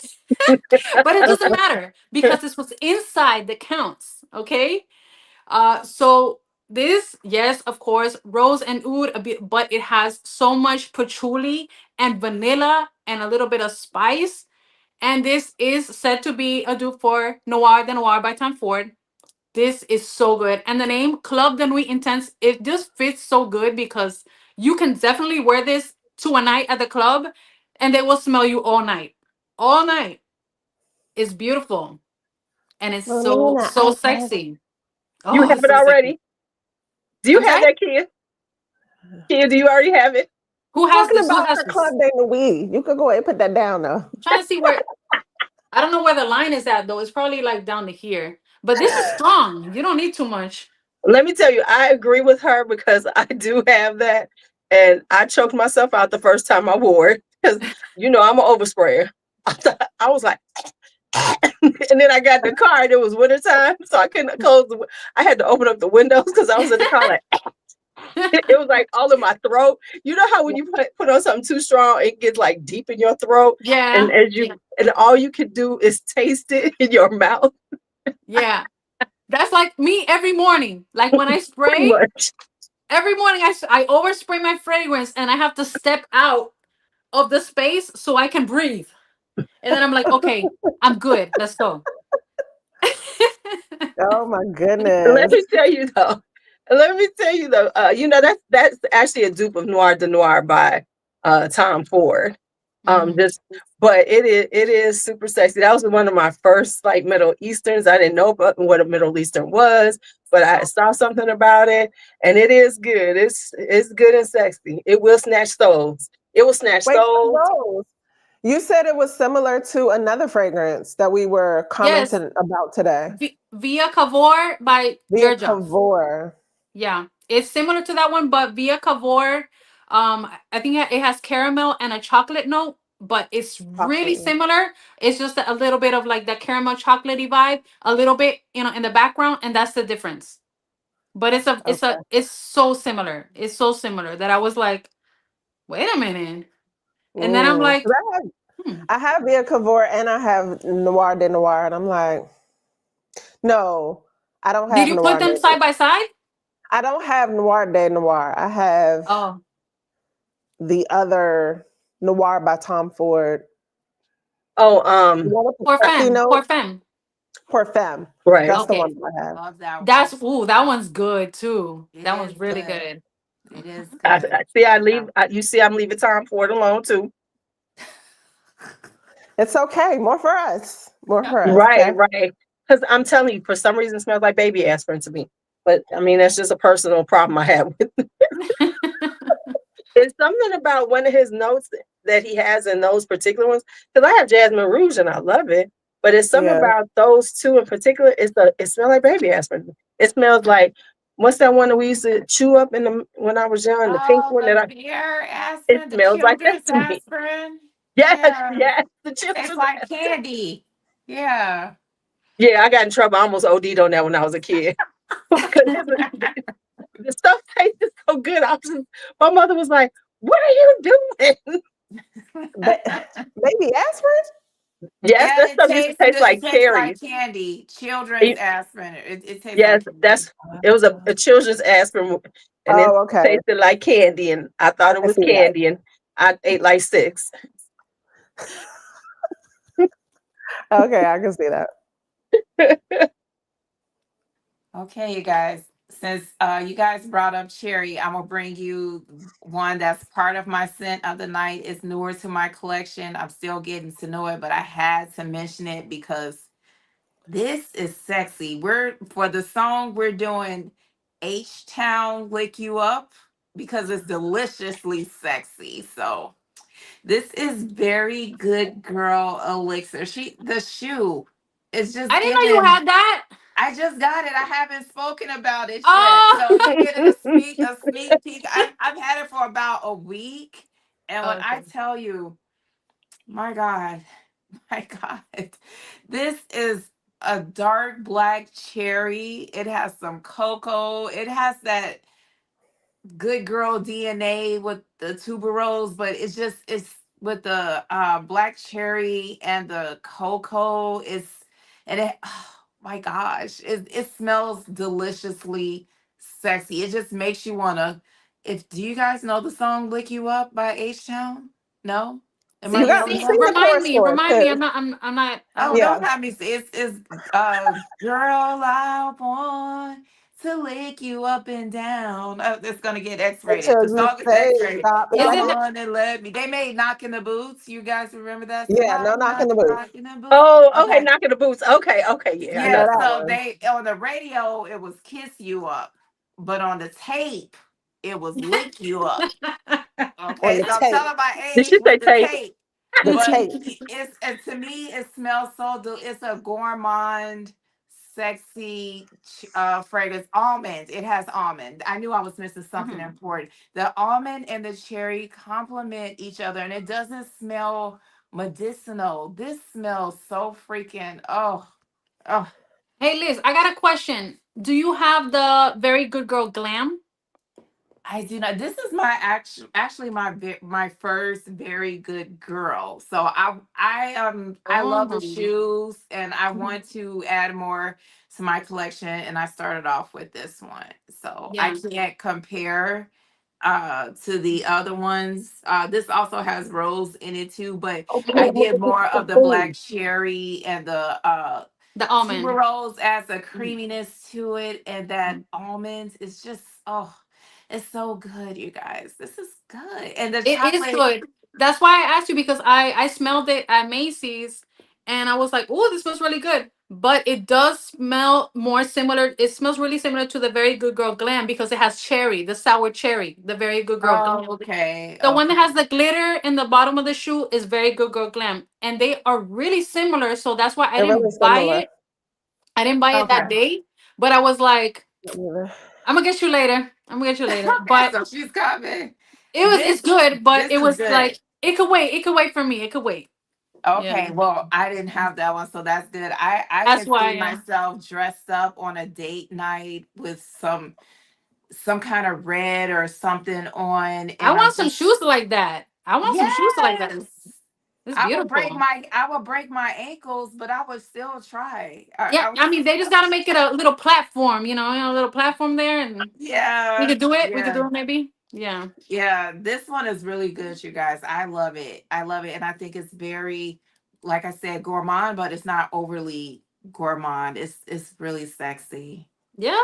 But it doesn't matter because it's what's inside that counts, okay? So this, yes, of course, rose and oud, a bit, but it has so much patchouli and vanilla and a little bit of spice. And this is said to be a dupe for Noir de Noir by Tom Ford. This is so good. And the name Club de Nuit Intense, it just fits so good because you can definitely wear this to a night at the club and they will smell you all night. All night. It's beautiful. And it's so, Melina, I so love sexy. you Oh, have it's it so sexy. already. Do you I'm have sorry? that, Kia? Kia, do you already have it? Who has talking this? Who about has her Club this? de Nuit. You could go ahead and put that down though. I'm trying to see where, I don't know where the line is at though. It's probably like down to here. But this is strong. You don't need too much. Let me tell you, I agree with her because I do have that. And I choked myself out the first time I wore it because, I'm an oversprayer. I was like, and then I got in the car and it was wintertime. So I couldn't close I had to open up the windows because I was in the car like, it was like all in my throat. You know how when you put on something too strong, it gets like deep in your throat. And Yeah. and all you can do is taste it in your mouth. Yeah. That's like me every morning. Like when I Pretty spray, much. every morning I overspray my fragrance and I have to step out of the space so I can breathe. And then I'm like, okay, I'm good. Let's go. Oh my Let goodness. me tell you though. That's actually a dupe of Noir de Noir by Tom Ford. Mhm. Just but it is super sexy. That was one of my first like Middle Easterns. I didn't know what a Middle Eastern was, but I saw something about it, and it is good. It's good and sexy. It will snatch souls. It will snatch Wait, so souls. Rose, you said it was similar to another fragrance that we were Yes, commenting about today. Via Cavour by Via Georgia. Cavour. Yeah, it's similar to that one, but Via Cavour, I think it has caramel and a chocolate note, but it's really Chocolate. similar. It's just a little bit of like the caramel chocolatey vibe, a little bit, in the background, and that's the difference. But Okay. it's so similar. It's so similar that I was like, wait a minute, and then I'm 'Cause like, hmm. I have Via Cavour and I have Noir de Noir, and I'm like, no, I don't Did have you put Noir de them Noir. side by side? I don't have Noir de Noir. I have Oh, the other Noir by Tom Ford. Oh, The one with the pour coffee femme, pour note. femme. Pour Femme. right. That's the Okay, one that I have. Love that one. that's that one's good too. It That is one's really good. good. It is I, good. I see. Love that one. You see, I'm leaving Tom Ford alone too. It's okay. More for us. More for us. Right, Okay. right. Because I'm telling you, for some reason, it smells like baby aspirin to me. But I mean, that's just a personal problem I have with. It's something about one of his notes. that he has in those particular ones. Because I have Jasmine Rouge and I love it, but it's something Yeah. about those two in particular. It smells like baby aspirin. It smells like what's that one that we used to chew up when I was young, the pink Oh, one the that beer it aspirin, the smells like that children's to me. aspirin. Yes, Yeah, yes, the it's children's like aspirin. candy. Yeah. Yeah, I got in trouble. I almost OD'd on that when I was a kid. Because the stuff tasted so good. My mother was like, "What are you doing?" Baby aspirin? Yes, Yeah, that stuff used to taste it like tastes like cherries. candy. Children's And aspirin. It tastes yes, like candy. it was a children's aspirin, and it Oh, okay. tasted like candy, and I thought it I was see that. candy, and I ate like 6. Okay, I can see that. Okay, you guys. Since you guys brought up cherry, I'm gonna bring you one that's part of my scent of the night. It's newer to my collection. I'm still getting to know it, but I had to mention it because this is sexy. We're for the song we're doing H Town Lick You Up because it's deliciously sexy. So this is very good girl elixir. The shoe is I just didn't know you given. had that. I just got it. I haven't spoken about it yet. Oh. So you're getting a sneak peek. I've had it for about a week. And when I Okay. tell you, my God, my God, this is a dark black cherry. It has some cocoa. It has that good girl DNA with the tuberose, but it's with the black cherry and the cocoa. And it oh my gosh, it smells deliciously sexy. It just makes you wanna if do you guys know the song Lick You Up by H Town? No? Am I You the got only Sing, sing one? the remind chorus me. for us, Remind me. 'cause- I'm not. I Oh, don't know. don't yeah. have me. It's girl, I want to lick you up and down. It's gonna get X-rated. The Pictures that song is say X-rated. stop. Is Is that Come it? it? on and let me. They made "Knock in the Boots." You guys remember that Yeah, song? no knock in Knock, the booth. rock in the boots. Oh, okay, Okay. knocking the boots. Okay, okay, yeah, I I know know Yeah. that that song. So one. they on the radio it was "Kiss You Up," but on the tape it was "Lick You Up." On Okay, the so I'm tape. telling my Did age she say with the tape? tape. The But tape. it's and to me it smells it's a gourmand, sexy fragrance. Almond. It has almond. I knew I was missing something Mhm. important. The almond and the cherry complement each other, and it doesn't smell medicinal. This smells so freaking oh. Hey Liz, I got a question. Do you have the Very Good Girl Glam? I do not. This is my actually my first very good girl. So I love the Oh. shoes and I want to add more to my collection and I started off with this one. So I Yeah. can't compare to the other ones. This also has rose in it too, but Okay, I Mhm. get more of the black cherry and the The almond. tuberose adds a Mhm. creaminess to it, and that almonds is just it's so good, you guys. This is good, and the It is chocolate. good. That's why I asked you because I smelled it at Macy's and I was like, "Oh, this smells really good." But it does smell more similar. It smells really similar to the Very Good Girl Glam because it has cherry, the sour cherry, the Very Good Girl Glam. Oh, okay, The one that okay, has the glitter in the bottom of the shoe is Very Good Girl Glam, and they are really similar. So that's why I They're really didn't buy similar. it. I didn't buy it okay, that day, but I was like, Yeah. "I'm gonna get you later. I'm gonna get you later." okay. But So she's coming. it's This good, but this it is was good. like it could wait. It could wait for me. It could wait. Yeah, Okay, well, I didn't have that one, so that's good. I that's can see why. Yeah, myself dressed up on a date night with some kind of red or something on, I and I'm want some just shoes like that. I want some shoes like that. yes. It's beautiful. I will break my ankles, but I would still try. Yeah, I would I mean they just gotta make it a little platform. A little platform there, and we yeah, could do it. We could yeah, do it maybe. Yeah. yeah. This one is really good, you guys. I love it. I love it, and I think it's very, like I said, gourmand, but it's not overly gourmand. It's really sexy. Yeah.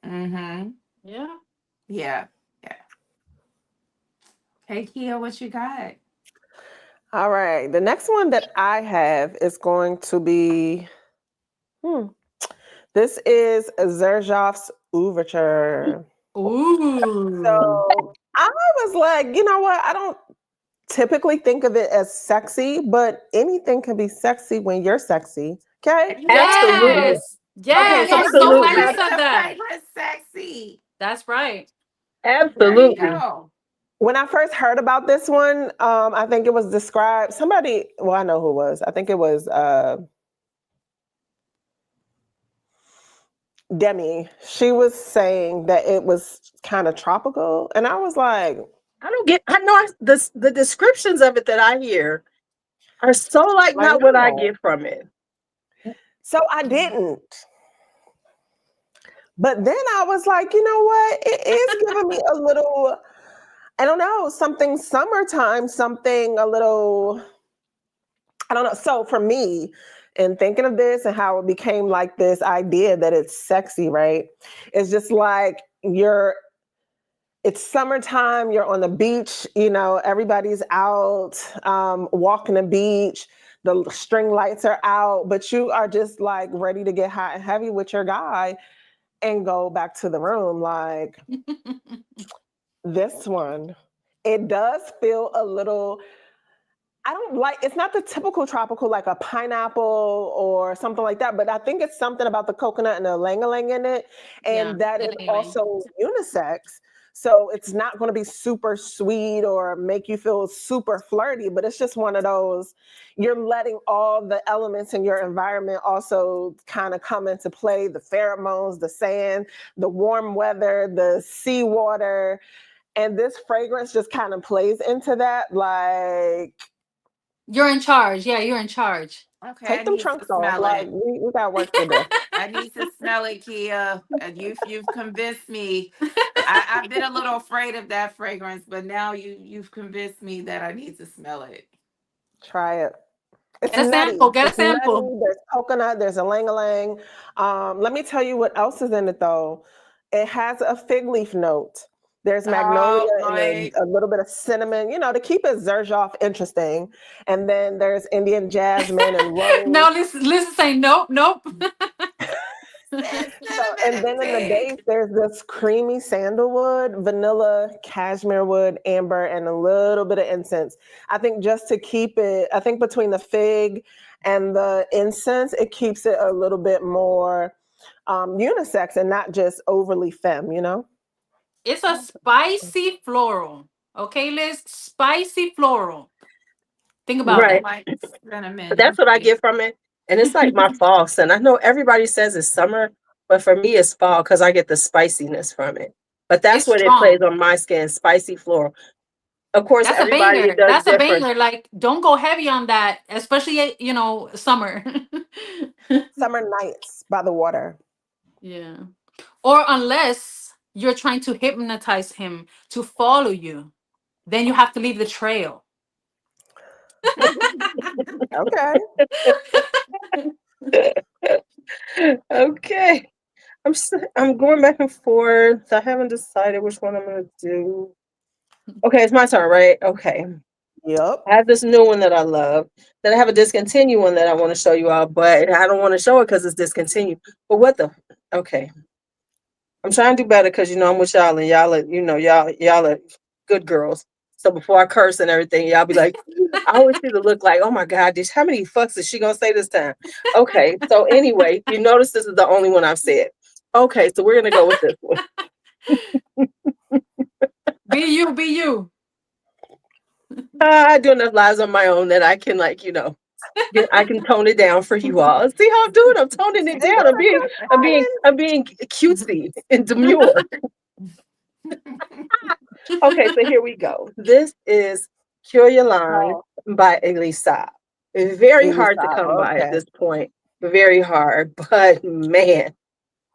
Mm-hmm. Yeah. Yeah, yeah. Hey, Kia, what you got? All right. The next one that I have is going to be this is Zerjoff's Overture. Ooh. So I was like, you know what? I don't typically think of it as sexy, but anything can be sexy when you're sexy. Okay. Absolutely. Yes. Okay. Yes. So I'm let me so give glad you Absolutely. you Make said the that. fragrance sexy. That's right. There you Absolutely. go. when I first heard about this one, I think it was described somebody, well, I know who it was. I think it was Demi. She was saying that it was kind of tropical. And I was like, I don't get. I know the descriptions of it that I hear are so like I not what I know. get from it. So I didn't. But then I was like, you know what? It is giving me a little, I don't know, something summertime, something a little, I don't know. So for me, and thinking of this and how it became like this idea that it's sexy, right? It's just like it's summertime, you're on the beach, everybody's out walking the beach, the string lights are out, but you are just like ready to get hot and heavy with your guy and go back to the room. Like this one, it does feel a little, I don't like, it's not the typical tropical like a pineapple or something like that, but I think it's something about the coconut and the lang in it. Yeah. And that is Definitely. also unisex. So it's not going to be super sweet or make you feel super flirty, but it's just one of those, you're letting all the elements in your environment also kind of come into play, the pheromones, the sand, the warm weather, the seawater. And this fragrance just kind of plays into that. Like, You're in charge. Yeah, you're in charge. Okay, I take them need to trunks off. smell Like it. we got work to do. I need to smell it, Kia. And you've convinced me. I've been a little afraid of that fragrance, but now you've convinced me that I need to smell it. Try it. It's Get a nutty. sample. Get a It's sample. nutty. There's coconut. There's a lang. Let me tell you what else is in it though. It has a fig leaf note. There's magnolia Oh and my! a little bit of cinnamon, to keep it Zerjoff interesting. And then there's Indian jasmine and rose. Now listen saying nope, nope. So, and Cinnamon then and in the base, fig. there's this creamy sandalwood, vanilla, cashmere wood, amber, and a little bit of incense. I think just to keep it, I think between the fig and the incense, it keeps it a little bit more unisex and not just overly femme. It's a spicy floral. Okay, Liz? Spicy floral. Think about I Right. that. like But cinnamon that's and what I fig. get from it. And it's like my fall scent. I know everybody says it's summer, but for me it's fall because I get the spiciness from it. But that's It's what it plays strong. on my skin, spicy floral. Of course, That's a everybody banger. does That's a different. banger. Like, don't go heavy on that, especially summer. Summer nights by the water. Yeah. Or unless you're trying to hypnotize him to follow you, then you have to leave the trail. Okay. Okay. I'm going back and forth. I haven't decided which one I'm gonna do. Okay, it's my turn, right? Okay. Yep. I have this new one that I love. Then I have a discontinued one that I want to show you all, but I don't want to show it because it's discontinued. But what the? Okay, I'm trying to do better because I'm with y'all and y'all are, y'all are good girls. So before I curse and everything, y'all be like, I always see the look like, oh my God, how many fucks is she gonna say this time? Okay, so anyway, you notice this is the only one I've said. Okay, so we're gonna go with this one. Be you, be you. I do enough lives on my own that I can I can tone it down for you all. See how I'm doing? I'm toning it Is down. that a good Brian? I'm being cutesy and demure. Okay, so here we go. This is Cure Your Line Oh, by Elisa. It's very hard to Elisa. come by at Okay. this point. Very hard, but man,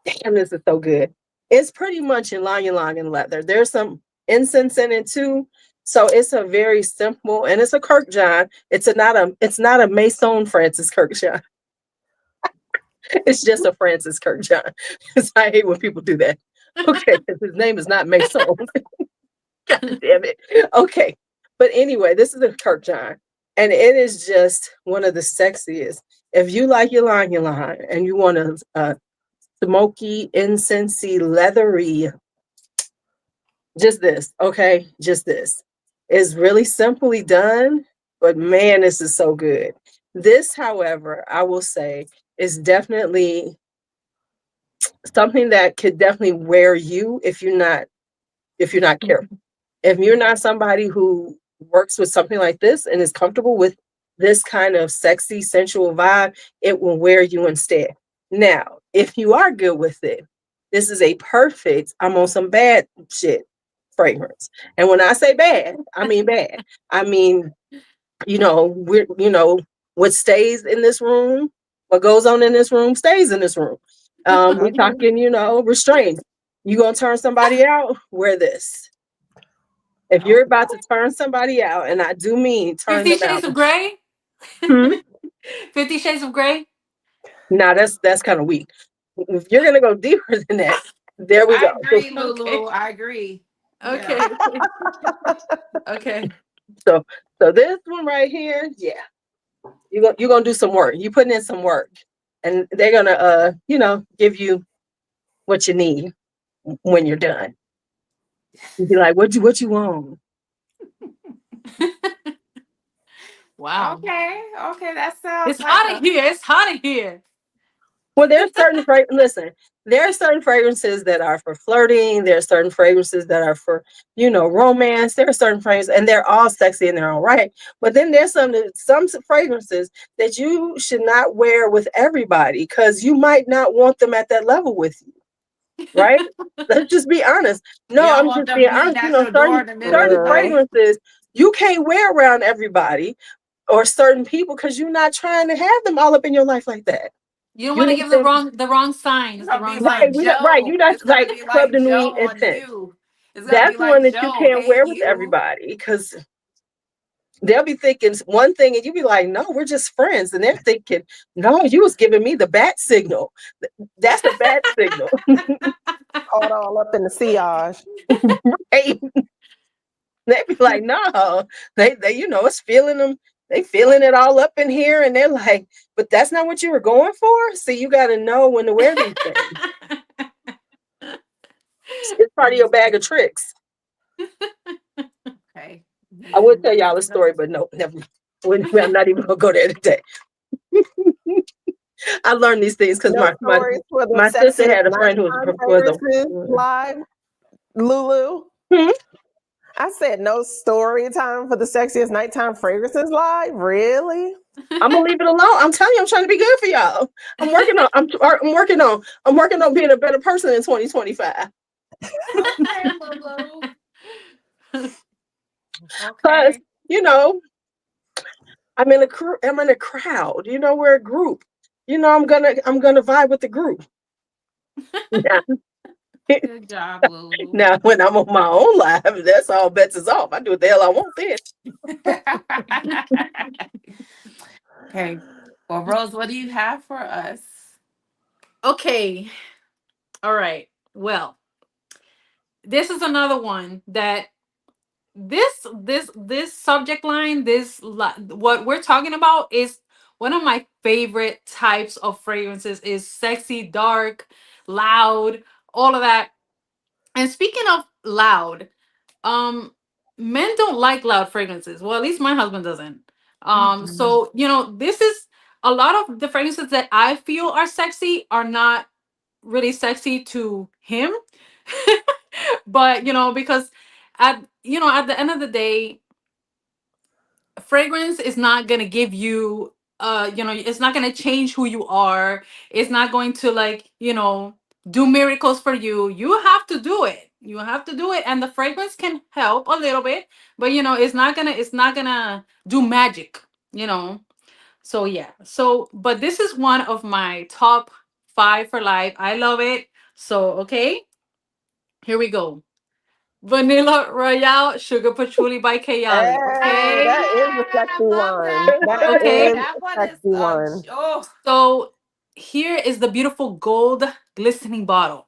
damn, this is so good. It's pretty much in ylang and leather. There's some incense in it too. So it's a very simple, and it's a Kirkjohn. It's not a Maison Francis Kirkjohn. It's just a Francis Kirkjohn. Because I hate when people do that. Okay, his name is not Mason. God damn it. Okay. But anyway, this is a Kirkjohn. And it is just one of the sexiest. If you like ylang and you want a smoky, incensey, leathery, just this, okay? Just this. is really simply done, but man, this is so good. This, however, I will say is definitely something that could definitely wear you if you're not careful. If you're not somebody who works with something like this and is comfortable with this kind of sexy, sensual vibe, it will wear you instead. Now, if you are good with it, this is a perfect, I'm on some bad shit fragrance. And when I say bad, I mean bad. I mean, what stays in this room, what goes on in this room stays in this room. We're Okay. talking, restraint. You gonna turn somebody out? Wear this. If you're about to turn somebody out, and I do mean turn 50 them out. Shades of Grey? Hmm? 50 Shades of Grey? Now that's kind of weak. If you're gonna go deeper than that, there we I go. agree, Okay. Lulu. I agree. Yeah. Okay. Okay. So so this one right here, yeah, you're gonna do some work. You putting in some work, and they're gonna give you what you need when you're done. You be like, what you want? Wow. Okay. Okay. That sounds It's like hot in a here. It's hot in here. Well, there's certain listen, there are certain fragrances that are for flirting. There are certain fragrances that are for, romance. There are certain fragrances, and they're all sexy in their own right. But then there's some fragrances that you should not wear with everybody because you might not want them at that level with you, right? Let's just be honest. you No, don't I'm want just them being bleeding honest. at your door Certain in the middle of the certain night. fragrances you can't wear around everybody or certain people because you're not trying to have them all up in your life like that. You don't You want to need give them. the wrong It's signs. The gonna be wrong like signs. Right. You're Joe. not It's gonna like be Club like de Nuit Joe on intense. you. It's gonna be That's like one that you Joe. can't Hey wear with you. everybody because they'll be thinking one thing and you be like, no, we're just friends. And they're thinking, no, you was giving me the bat signal. That's a bat signal. Caught all up in the sillage. Right? They be like, no, they it's feeling them. They feeling it all up in here, and they're like, but that's not what you were going for. So you got to know when to wear these things. It's part of your bag of tricks. Okay. I would tell y'all a story, but no, never. I'm not even gonna go there today. I learned these things because No my, my stories for the my sister sexiest had a friend who was nighttime was a. fragrances live, Lulu. Hmm? I said no story time for the sexiest nighttime fragrances live. Really? I'm gonna leave it alone. I'm telling you, I'm trying to be good for y'all. I'm working on being a better person in 2025. Okay, Lulu. Cause Okay. you know, I'm in a crowd. We're a group. I'm gonna vibe with the group. Now, Good job, Lulu. now when I'm on my own live, that's all bets is off. I do what the hell I want then. Okay. Well, Rose, what do you have for us? Okay. All right. Well, this is another one that this subject line, what we're talking about is one of my favorite types of fragrances is sexy, dark, loud, all of that. And speaking of loud, um men don't like loud fragrances. Well, at least my husband doesn't. Mm-mm. So, this is a lot of the fragrances that I feel are sexy are not really sexy to him. But, because at the end of the day, fragrance is not going to give you it's not going to change who you are. It's not going to, like, do miracles for you. You have to do it. You have to do it, and the fragrance can help a little bit, but it's not gonna do magic, you know so yeah. So, but this is one of my top 5 for life. I love it. So, okay, here we go. Vanilla Royale Sugar Patchouli by Kayali. Hey, Okay. that is a Ah, I sexy love one. that That one. Okay. is That a one is sexy one. oh So here is the beautiful gold glistening bottle.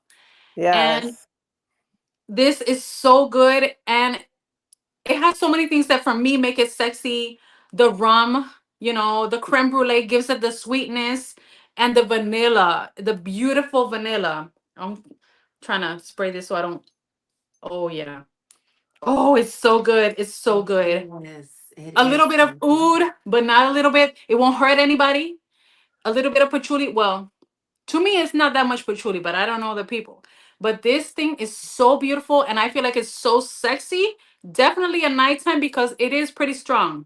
And Yes. this is so good. And it has so many things that for me make it sexy. The rum, the creme brulee gives it the sweetness, and the vanilla, the beautiful vanilla. I'm trying to spray this so I don't. Oh, yeah. Oh, it's so good. It's so good. It A is little bit of so good. oud, but not a little bit. It won't hurt anybody. A little bit of patchouli. Well, to me, it's not that much patchouli, but I don't know other people. But this thing is so beautiful, and I feel like it's so sexy. Definitely a nighttime because it is pretty strong.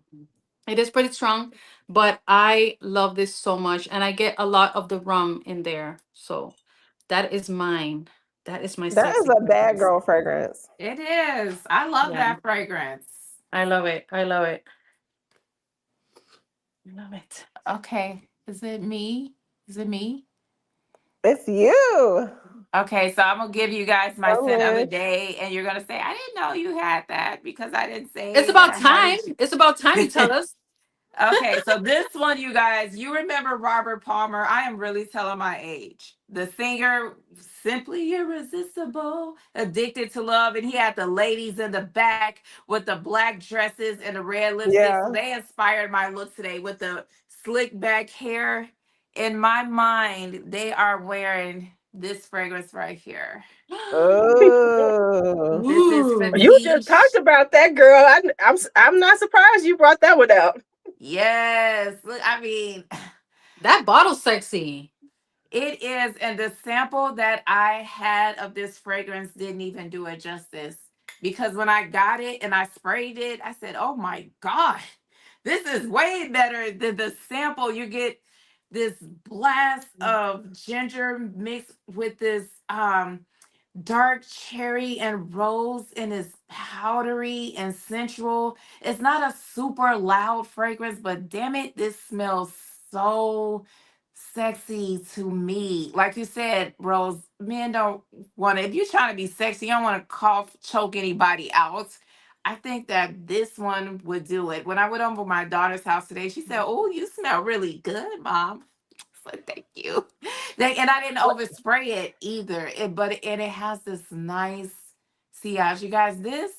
It is pretty strong, but I love this so much, and I get a lot of the rum in there. So that is mine. That is my That is sexy a bad fragrance. girl fragrance. It is. I love Yeah, that fragrance. I love it. I love it. I love it. Okay. Is it me? Is it me? It's you. Okay, so I'm gonna give you guys my Go, scent of the Liz. day, and you're gonna say, I didn't know you had that because I didn't It's say that about I had time. it. It's about time you tell us. Okay, so this one, you guys, you remember Robert Palmer? I am really telling my age. The singer, simply irresistible, addicted to love, and he had the ladies in the back with the black dresses and the red lipsticks. So Yeah. they inspired my look today with the slick back hair. In my mind, they are wearing this fragrance right here. Oh. This is Ooh, You just talked Fetiche. about that, girl. I'm not surprised you brought that one out. Yes, look, I mean, that bottle's sexy. it is, and the sample that I had of this fragrance didn't even do it justice. Because when I got it and I sprayed it, I said, "Oh my God, this is way better than the sample." You get this blast of ginger mixed with this dark cherry and rose, and it's powdery and sensual. It's not a super loud fragrance, but damn it, this smells so sexy to me. Like you said, Rose, men don't want to, if you're trying to be sexy, you don't want to cough, choke anybody out. I think that this one would do it. When I went over my daughter's house today, she said, "Oh, you smell really good, Mom." So thank you. And I didn't overspray it either. And it has this nice sillage. You guys, this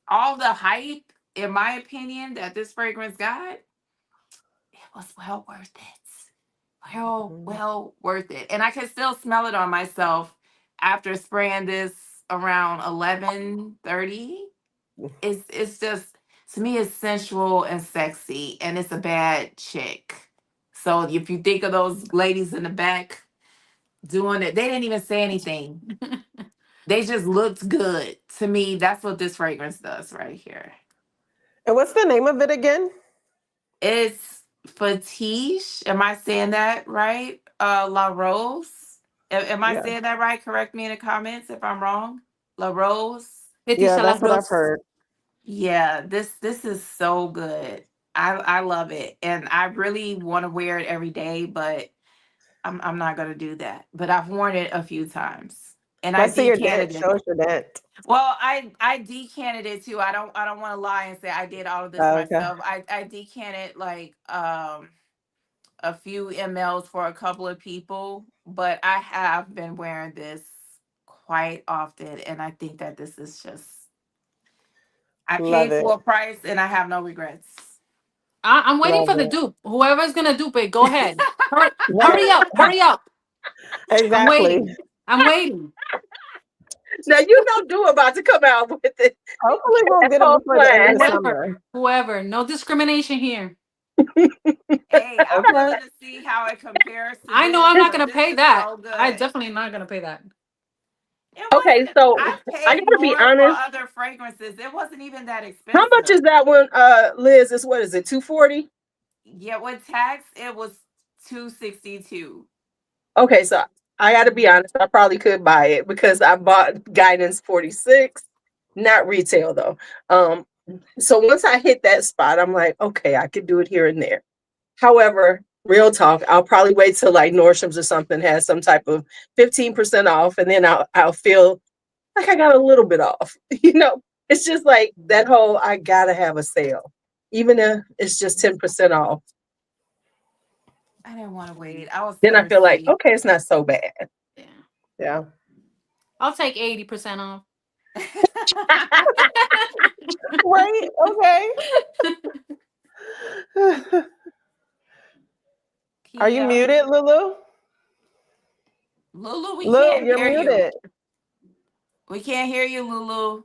all the hype, in my opinion, that this fragrance got, it was well worth it. Mhm. Well worth it. And I can still smell it on myself after spraying this around 11:30. It's just, to me, it's sensual and sexy, and it's a bad chick. So if you think of those ladies in the back doing it, they didn't even say anything. They just looked good. To me, that's what this fragrance does right here. And what's the name of it again? It's Fetiche. Am I saying that right? La Rose. Am I Yeah. saying that right? Correct me in the comments if I'm wrong. La Rose. Yeah, Leticia that's Las what I've Roses. heard. Yeah, this is so good. I love it, and I really want to wear it every day, but I'm not gonna do that. But I've worn it a few times, and I Let's see your dent. decanted Show it. us your dent. Well, I decanted it too. I don't want to lie and say I did all of this Okay. myself. I decanted like a few mLs for a couple of people, but I have been wearing this quite often, and I think that this is just, I Love paid it. full price and I have no regrets. I'm waiting Love for the it. dupe. Whoever's gonna dupe it, go ahead. Hurry, hurry Right. up, hurry up. I'm Exactly. waiting. I'm waiting. Now you know Do about to come out with it. Hopefully we'll That get it whole before the end of plan. the summer. Whoever. No discrimination here. Hey, I'm Okay. willing to see how it compares to I know this, I'm not but gonna this pay is that. so I good. definitely not gonna pay that. It Okay, wasn't, so I I paid gotta be more for honest. other fragrances. It wasn't even that How much expensive. is that one, Liz? Is what is it, 240? Yeah, with tax, it was 262. Okay, so I gotta be honest, I probably could buy it because I bought Guidance 46, not retail though. So once I hit that spot, I'm like, okay, I could do it here and there. However, real talk, I'll probably wait till like Nordstrom's or something has some type of 15% off, and then I'll feel like I got a little bit off. It's just like that whole I gotta have a sale, even if it's just 10% off. I didn't want to wait. I was Then I feel like, thirsty. okay, it's not so bad. Yeah. Yeah. I'll take 80% off. Right. Okay. Are you Kia. muted, Lulu? Lulu, we Lulu, can't you're hear you. muted. We can't hear you, Lulu.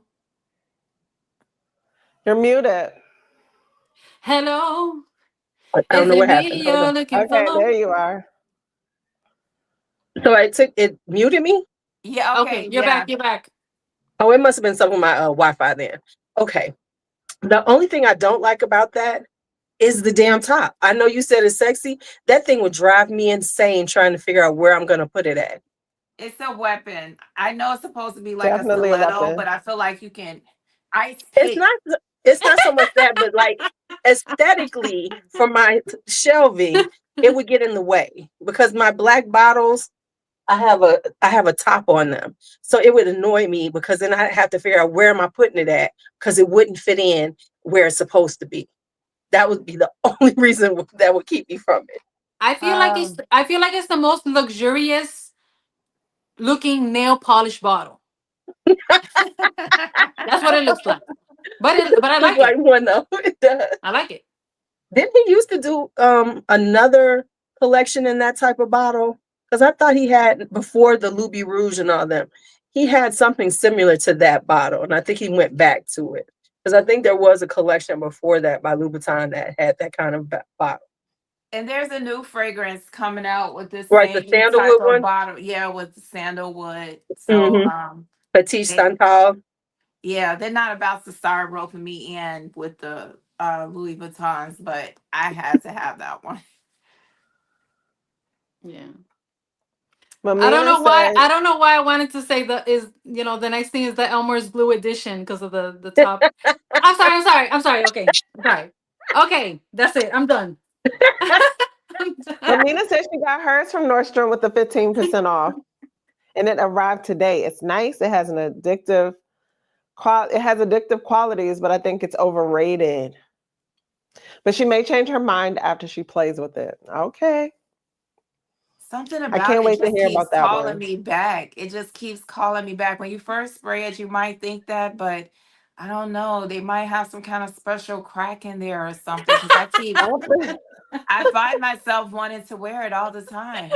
You're muted. Hello, I don't is know it what happened. me Hold you're on. looking Okay, for? there you are. So it muted me. Yeah, Okay, okay, you're back. yeah. You're back. Oh, it must have been some of my Wi-Fi then. Okay. The only thing I don't like about that is the damn top. I know you said it's sexy. That thing would drive me insane trying to figure out where I'm going to put it at. It's a weapon. I know it's supposed to be like a Definitely a stiletto, weapon. but I feel like you can ice It's pick. not it's not so much that, but like aesthetically for my shelving, it would get in the way because my black bottles, I have a top on them. So it would annoy me because then I have to figure out where am I putting it at because it wouldn't fit in where it's supposed to be. That would be the only reason that would keep me from it. Um, I feel like it's the most luxurious looking nail polish bottle. That's what it looks like. But I Look like like it. one though. It does. I like it. Didn't he used to do another collection in that type of bottle? Because I thought he had before the Louis Rouge and all them. He had something similar to that bottle, and I think he went back to it. Because I think there was a collection before that by Louboutin that had that kind of bottle. and there's a new fragrance coming out with the Right, the same type sandalwood of one. bottle. Yeah, with sandalwood. So Mm-hmm. Petit they, Santal. yeah, they're not about to start roping me in with the Louis Vuittons, but I had to have that one. Yeah. Mamina said, I don't know why I wanted to say the next thing is the Elmer's Blue edition because of the top. I'm sorry. Okay. I'm sorry. Okay, that's it. I'm done. I'm done. Mamina said she got hers from Nordstrom with the 15% off, and it arrived today. It's nice. It has an addictive qualities, but I think it's overrated. But she may change her mind after she plays with it. Okay. Something I about can't it wait to just hear keeps about that calling one. me back. It just keeps calling me back. When you first spray it, you might think that, but I don't know. They might have some kind of special crack in there or something. Because I find myself wanting to wear it all the time.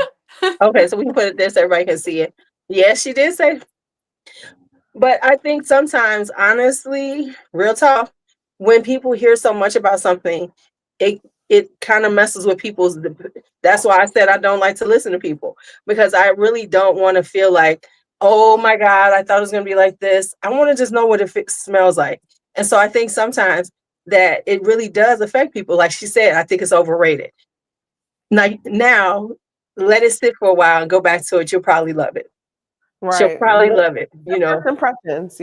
Okay, so we can put it there so everybody can see it. Yes, she did say. But I think sometimes, honestly, real talk, when people hear so much about something, it it kind of messes with people's. That's why I said I don't like to listen to people because I really don't want to feel like, oh my God, I thought it was gonna be like this. I want to just know what it smells like. And so I think sometimes that it really does affect people. Like she said, I think it's overrated. Now let it sit for a while and go back to it. You'll probably love it. She'll Right. probably love it. First impressions.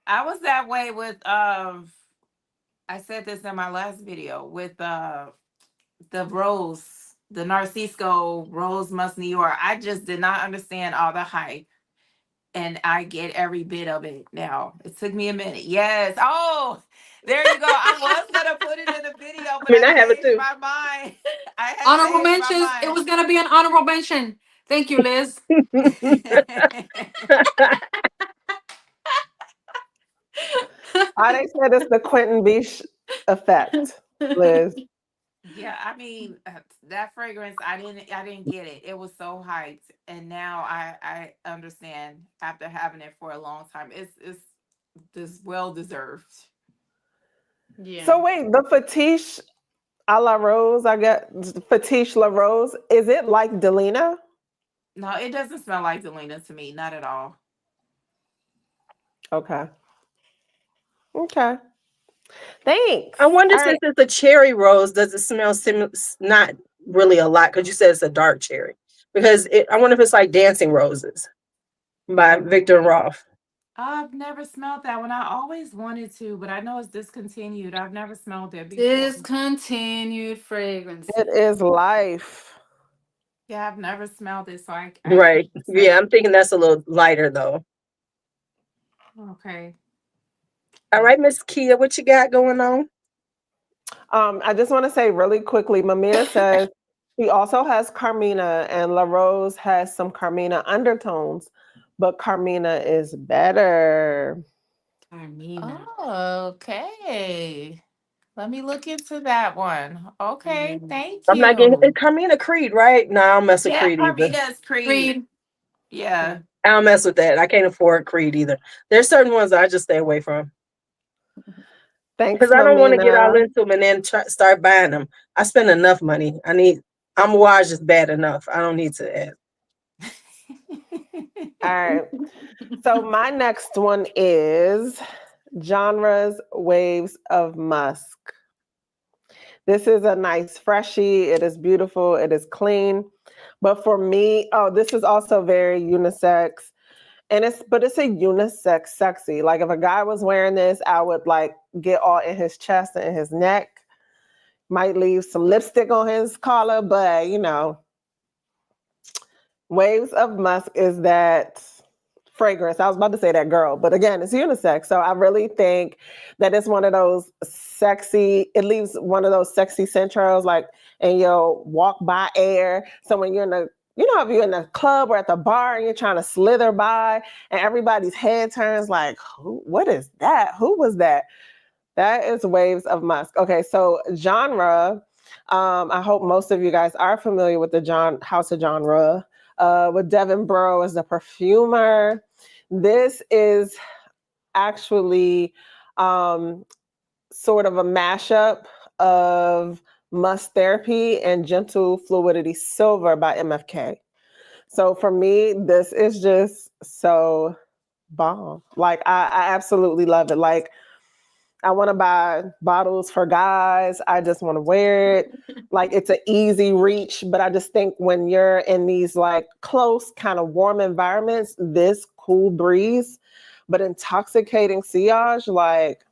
I was that way with I said this in my last video with the rose, the Narcisco Rose Must New York. I just did not understand all the hype. And I get every bit of it now. It took me a minute. Yes. Oh, there you go. I was gonna put it in the video, I but mean, I I have it changed too. my mind. I had Honorable changed my mentions. It mind. was gonna be an honorable mention. Thank you, Liz. They said it's the Quentin Beach effect, Liz. Yeah, I mean that fragrance. I didn't get it. It was so hyped, and now I understand after having it for a long time. It's this well deserved. Yeah. So wait, the Fetiche a la Rose, I got Fetiche La Rose. Is it like Delina? No, it doesn't smell like Delina to me. Not at all. Okay. Okay. Thanks. I wonder All since right. it's a cherry rose, does it smell similar? Not really a lot because you said it's a dark cherry. Because I wonder if it's like Dancing Roses by Victor and Rolf. I've never smelled that one. I always wanted to, but I know it's discontinued. I've never smelled it before. Discontinued It fragrances. is life. Yeah, I've never smelled it, so I Right. can't Yeah, say. I'm thinking that's a little lighter though. Okay. All right, Miss Kia, what you got going on? I just want to say really quickly, Mamina says she also has Carmina, and La Rose has some Carmina undertones, but Carmina is better. Carmina. Okay. Let me look into that one. Okay, Yeah. thank I'm not getting you. Carmina Creed, right? No, I don't mess with Yeah, Creed either. Carmina's Creed. Creed. Yeah. I don't mess with that. I can't afford Creed either. There's certain ones I just stay away from. Thanks, Because I don't want to get all Mamina. into them and then start buying them. I spend enough money. I'm wise just bad enough. I don't need to add. All right. So my next one is genres waves of musk. This is a nice freshie. It is beautiful. It is clean. But for me, oh, this is also very unisex. And it's a unisex sexy. Like if a guy was wearing this, I would like get all in his chest and his neck. Might leave some lipstick on his collar, but Waves of Musk is that fragrance. I was about to say that girl, but again, it's unisex. So I really think that it's one of those sexy, it leaves one of those sexy centros like in your walk by air. So when you're in a, if you're in a club or at the bar and you're trying to slither by and everybody's head turns like, what is that? Who was that? That is Waves of Musk. Okay, so genre. I hope most of you guys are familiar with the House of Genre. With Devin Burrow as the perfumer. This is actually sort of a mashup of Must Therapy and Gentle Fluidity Silver by MFK. So for me, this is just so bomb. Like I absolutely love it. Like I want to buy bottles for guys. I just want to wear it. Like it's an easy reach, but I just think when you're in these like close, kind of warm environments, this cool breeze, but intoxicating sillage, like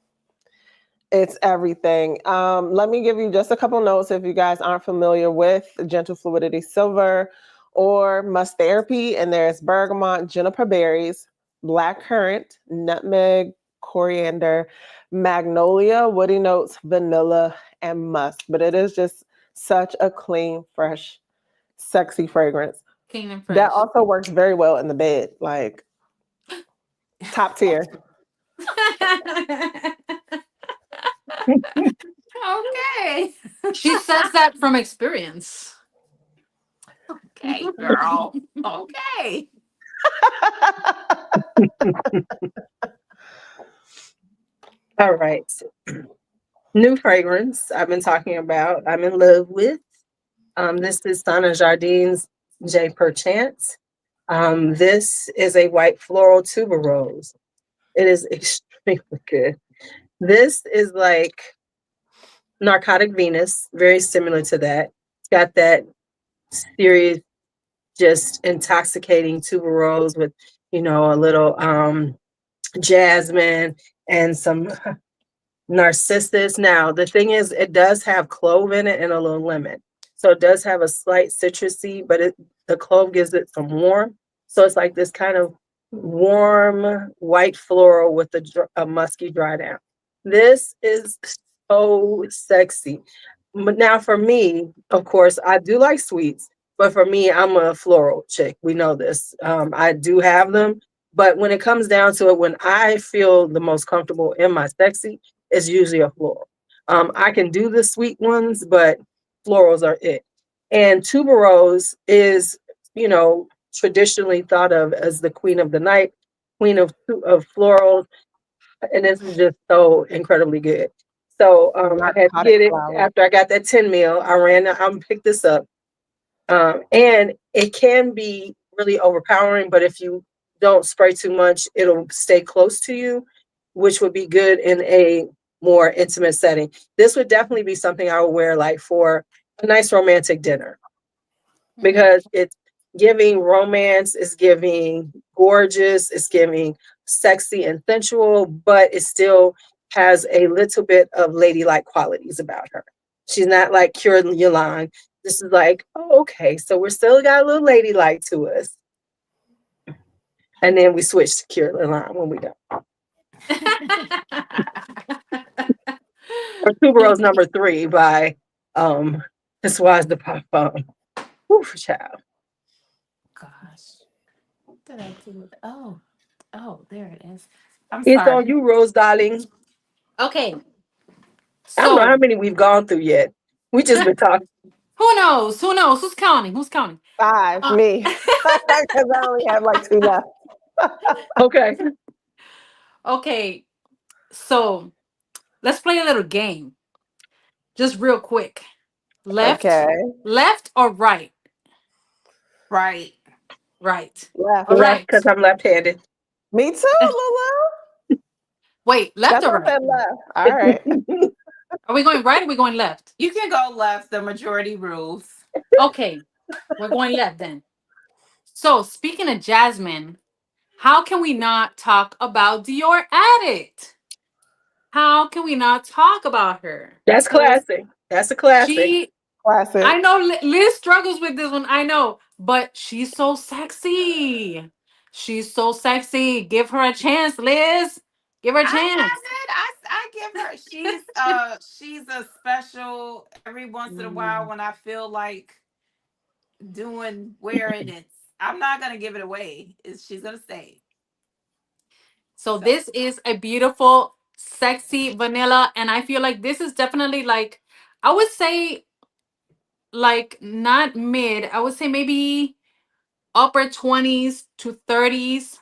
it's everything. Let me give you just a couple notes if you guys aren't familiar with Gentle Fluidity Silver or Must Therapy. And there's bergamot, juniper berries, blackcurrant, nutmeg, coriander, magnolia, woody notes, vanilla, and musk. But it is just such a clean, fresh, sexy fragrance. Clean and fresh. That also works very well in the bed, like top tier. Okay. She says that from experience. Okay, girl. Okay. All right. New fragrance I've been talking about. I'm in love with. This is Sana Jardin's J Perchance. This is a white floral tuberose. It is extremely good. This is like Narcotic Venus, very similar to that. It's got that serious, just intoxicating tuberose with, a little jasmine and some narcissus. Now, the thing is, it does have clove in it and a little lemon. So it does have a slight citrusy, but the clove gives it some warmth. So it's like this kind of warm white floral with a musky dry down. This is so sexy. But now for me, of course, I do like sweets, but for me, I'm a floral chick. We know this. I do have them. But when it comes down to it, when I feel the most comfortable in my sexy, it's usually a floral. I can do the sweet ones, but florals are it. And tuberose is, traditionally thought of as the queen of the night, queen of florals, and this is just so incredibly good. So I had to Narcotic get it flower. after I got that 10 mil. I ran out and picked this up. And it can be really overpowering, but if you don't spray too much, it'll stay close to you, which would be good in a more intimate setting. This would definitely be something I would wear like for a nice romantic dinner because it's giving romance, it's giving gorgeous, it's giving sexy and sensual, but it still has a little bit of ladylike qualities about her. She's not like Kira Yolande. This is like, oh, okay, so we're still got a little ladylike to us. And then we switch to Kira Yolande when we go. Or Tuberose number 3 by This Was the Pop. Oof, child. Gosh. What did I do with Oh, there it is. I'm It's sorry. on you, Rose darling. Okay. I don't know So how many we've gone through yet. We just been talking. who knows? Who knows? Who's counting? Who's counting? 5, me. Because I only have like 2 left. Okay. Okay. So let's play a little game. Just real quick. Left, Okay. left or right? Right. Right. Left. All Left, right. because I'm left-handed. Me too, Lulu. Wait, left That's or why I right? said left. All right. Are we going right or are we going left? You can go left. The majority rules. Okay, we're going left then. So, speaking of Jasmine, how can we not talk about Dior Addict? How can we not talk about her? That's Because classic. That's a classic. she, I Classic. know Liz struggles with this one, I know, but she's so sexy. She's so sexy. Give her a chance, Liz. Give her a I chance. haven't. I give her. She's a special. Every once in a while, Mm. when I feel like wearing it, I'm not gonna give it away. She's gonna stay. So So this is a beautiful, sexy vanilla, and I feel like this is definitely like, I would say like not mid. I would say maybe upper 20s to 30s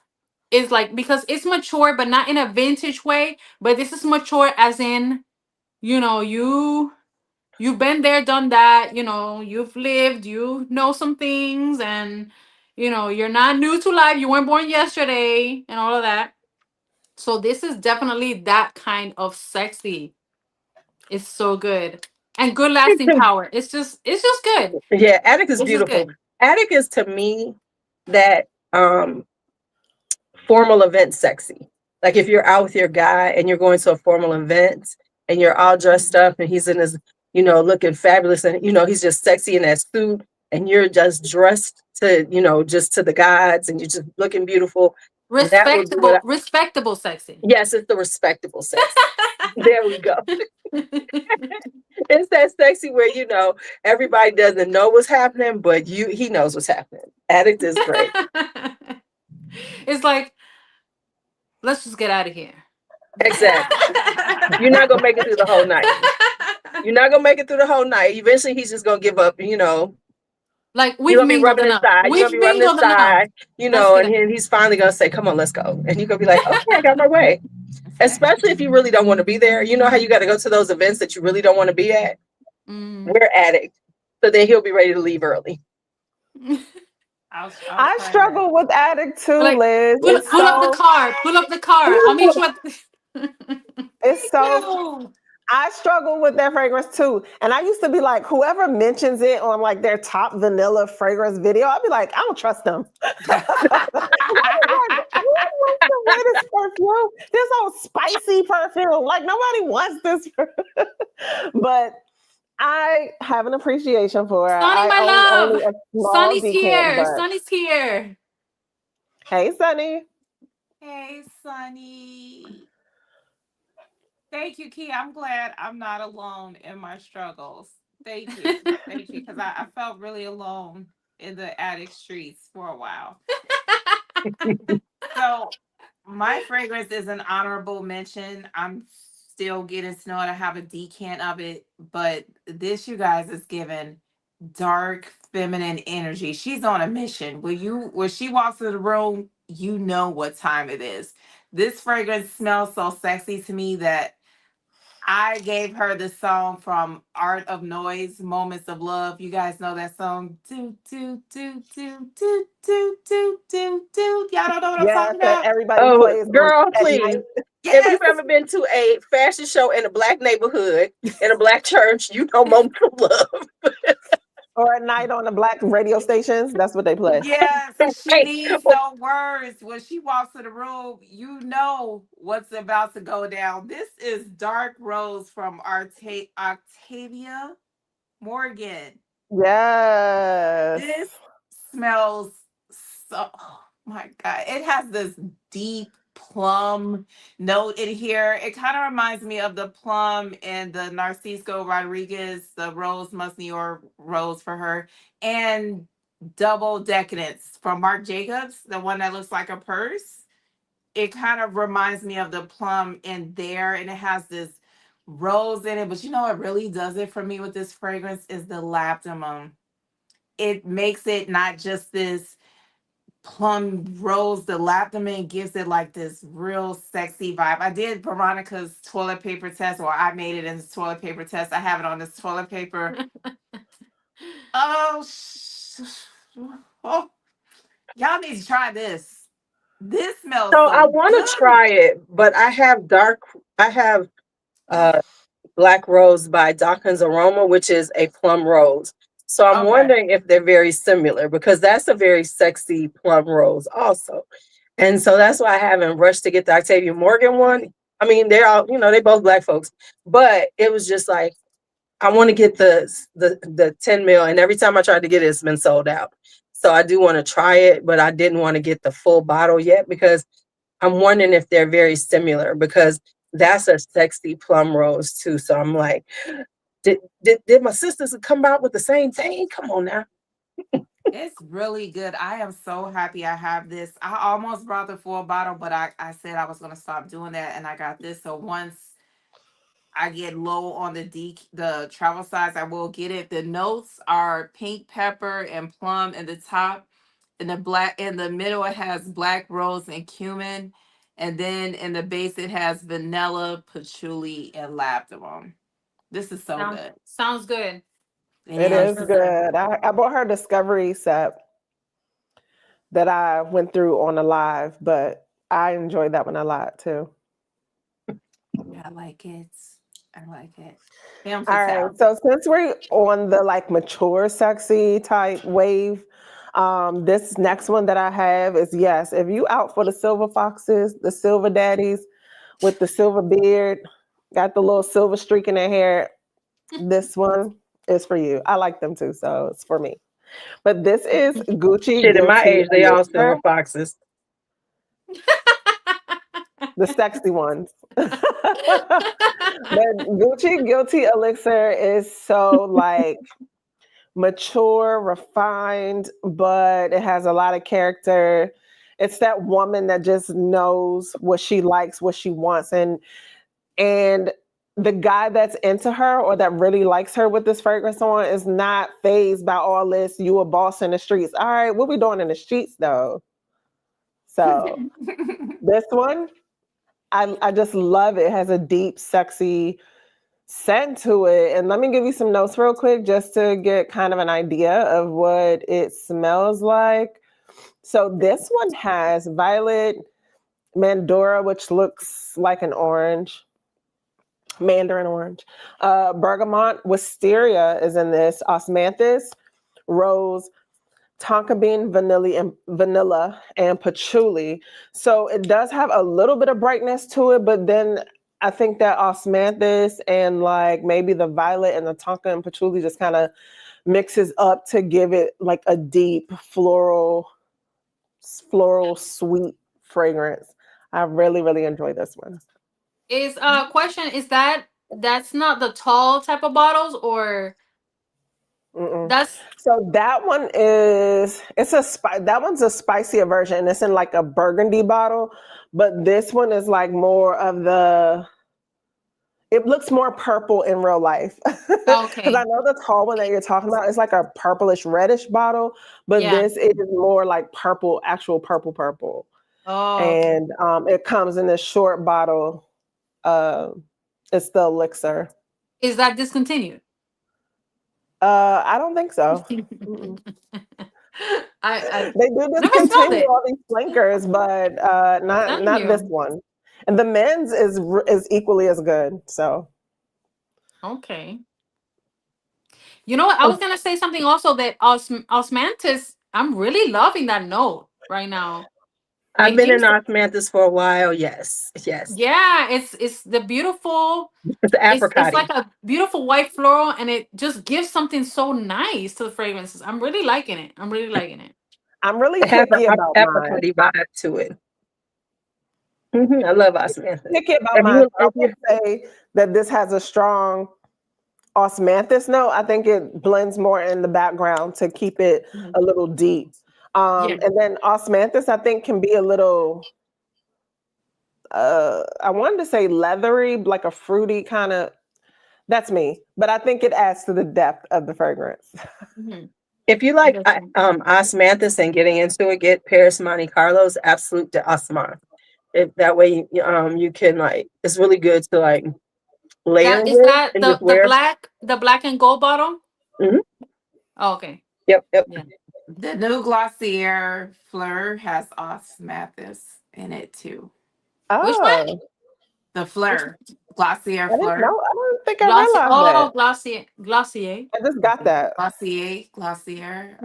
is like, because it's mature but not in a vintage way, but this is mature as in, you've been there, done that, you've lived, some things, and you're not new to life, you weren't born yesterday and all of that. So this is definitely that kind of sexy. It's so good. And good lasting power. It's just good. Yeah, Attic is It's just beautiful. good. Attic is to me that formal event sexy. Like if you're out with your guy and you're going to a formal event and you're all dressed up and he's in his, looking fabulous and he's just sexy in that suit and you're just dressed to, just to the gods and you're just looking beautiful. That would be what Respectable sexy. yes, it's the respectable sex. There we go. It's that sexy where everybody doesn't know what's happening, but he knows what's happening. Addict is great. It's like, let's just get out of here. Exactly. You're not gonna make it through the whole night. You're not gonna make it through the whole night. Eventually, he's just gonna give up. Like, You're we've gonna be mingled rubbing his enough. side. You're gonna We've be rubbing his mingled enough. side. Let's get And out. he's finally gonna say, "Come on, let's go." And you're gonna be like, "Okay, I got my way." Especially if you really don't want to be there. You know how you got to go to those events that you really don't want to be at. We're Addict, so then he'll be ready to leave early. I'll I try that. struggle with Addict too, Like, Liz. pull, It's pull up the so car. Pull up the car. I'll meet you at. it's so No. I struggle with that fragrance too. And I used to be like, whoever mentions it on like their top vanilla fragrance video, I'll be like, I don't trust them. Like, who wants to wear this perfume? This whole spicy perfume. Like nobody wants this. But I have an appreciation for it. Sonny, I my own only love. a small Sonny's decant, here. but Sonny's here. hey, Sunny. Hey, Sonny. Thank you, Key. I'm glad I'm not alone in my struggles. Thank you. Thank you. Because I felt really alone in the attic streets for a while. So, my fragrance is an honorable mention. I'm still getting to know how to have a decant of it. But this, you guys, is given dark feminine energy. She's on a mission. When she walks in the room, you know what time it is. This fragrance smells so sexy to me that I gave her the song from Art of Noise, Moments of Love. You guys know that song? Do, do, do, do, do, do, do, do, do. Y'all don't know what I'm Yes, talking that about? everybody Oh, plays girl, at night. please. If Yes. you've ever been to a fashion show in a black neighborhood, in a black church, you know Moments of Love. Or at night on the black radio stations. That's what they play. Yes, she Right. needs no words. When she walks in the room, you know what's about to go down. This is Dark Rose from Octavia Morgan. Yes. This smells so, oh my God. It has this deep plum note in here. It kind of reminds me of the plum and the Narciso Rodriguez, the Rose Musnior Rose for her, and Double Decadence from Marc Jacobs, the one that looks like a purse. It kind of reminds me of the plum in there, and it has this rose in it. But you know what really does it for me with this fragrance is the labdanum. It makes it not just this plum rose, the labdaman gives it like this real sexy vibe. I did Veronica's toilet paper test, or I made it in this toilet paper test. I have it on this toilet paper. Oh, oh, y'all need to try this. This smells So I so want to good. try it, but I have uh Black Rose by Dawkins Aroma, which is a plum rose. So I'm Okay. wondering if they're very similar because that's a very sexy plum rose also. And so that's why I haven't rushed to get the Octavia Morgan one. I mean, they're all, they both Black folks, but it was just like I want to get the 10 mil, and every time I tried to get it, it's been sold out. So I do want to try it, but I didn't want to get the full bottle yet because I'm wondering if they're very similar because that's a sexy plum rose too. So I'm like, did my sisters come out with the same thing? Come on now. It's really good. I am so happy I have this. I almost brought the full bottle, but I said I was going to stop doing that, and I got this. So once I get low on the travel size, I will get it. The notes are pink pepper and plum in the top. In the black in the middle it has black rose and cumin. And then in the base it has vanilla, patchouli, and labdanum. This is so good. Sounds good. It It Sounds is. is real good. good. I bought her Discovery set that I went through on a live, but I enjoyed that one a lot too. Yeah, I like it. I like it. Film to All right. tell. So since we're on the like mature, sexy type wave, this next one that I have is yes, if you out for the silver foxes, the silver daddies with the silver beard, got the little silver streak in their hair, this one is for you. I like them too, so it's for me. But this is Gucci Shit, at my Guilty age, they all Elixir, silver foxes. the sexy ones. But Gucci Guilty Elixir is so like mature, refined, but it has a lot of character. It's that woman that just knows what she likes, what she wants, and the guy that's into her or that really likes her with this fragrance on is not phased by all this. You a boss in the streets. All right, what we doing in the streets though? So this one, I just love it. It has a deep, sexy scent to it. And let me give you some notes real quick just to get kind of an idea of what it smells like. So this one has violet mandora, which looks like an orange, mandarin orange. Bergamot, wisteria is in this. Osmanthus, rose, tonka bean, vanilla, and patchouli. So it does have a little bit of brightness to it, but then I think that osmanthus and like maybe the violet and the tonka and patchouli just kind of mixes up to give it like a deep floral sweet fragrance. I really, really enjoy this one. Is question is that's not the tall type of bottles or Mm-mm. that's So that one is that one's a spicier version. It's in like a burgundy bottle, but this one is like more of the. It looks more purple in real life because I okay. know the tall one that you're talking about is like a purplish reddish bottle, but Yeah. this is more like purple, actual purple, Oh, okay. and it comes in this short bottle. Uh, it's the elixir. Is that discontinued? I don't think so. Mm-mm. I They do never smelled discontinue it. all these flankers, but not Telling not this you. one. And the men's is equally as good. So Okay. You know what? I was gonna say something also that osmanthus. I'm really loving that note right now. I've It been in gives, osmanthus for a while. Yes, yes. yeah, it's the beautiful. It's It's apricot. like a beautiful white floral, and it just gives something so nice to the fragrances. I'm really liking it. I'm really liking it. I'm really It has picky an about mine. apricot vibe to it. I love osmanthus. Picky about If mine. you, I if you, won't say that this has a strong osmanthus note. I think it blends more in the background to keep it Mhm. a little deep. Yeah. And then osmanthus, I think, can be a little. I wanted to say leathery, like a fruity kind of. That's me, but I think it adds to the depth of the fragrance. Mhm. If you like osmanthus and getting into it, get Paris Monte Carlo's Absolute de Osman. If that way, you can like, it's really good to like layer That is with that and just wear. the black and gold bottle. Mhm. Oh, okay. Yep, yep. Yeah. The new Glossier Fleur has osmanthus in it too. Which one? Oh, The Fleur, Glossier I didn't Fleur, know. I don't think I Glossier. realized Oh, that. Glossier. I just got that. Glossier.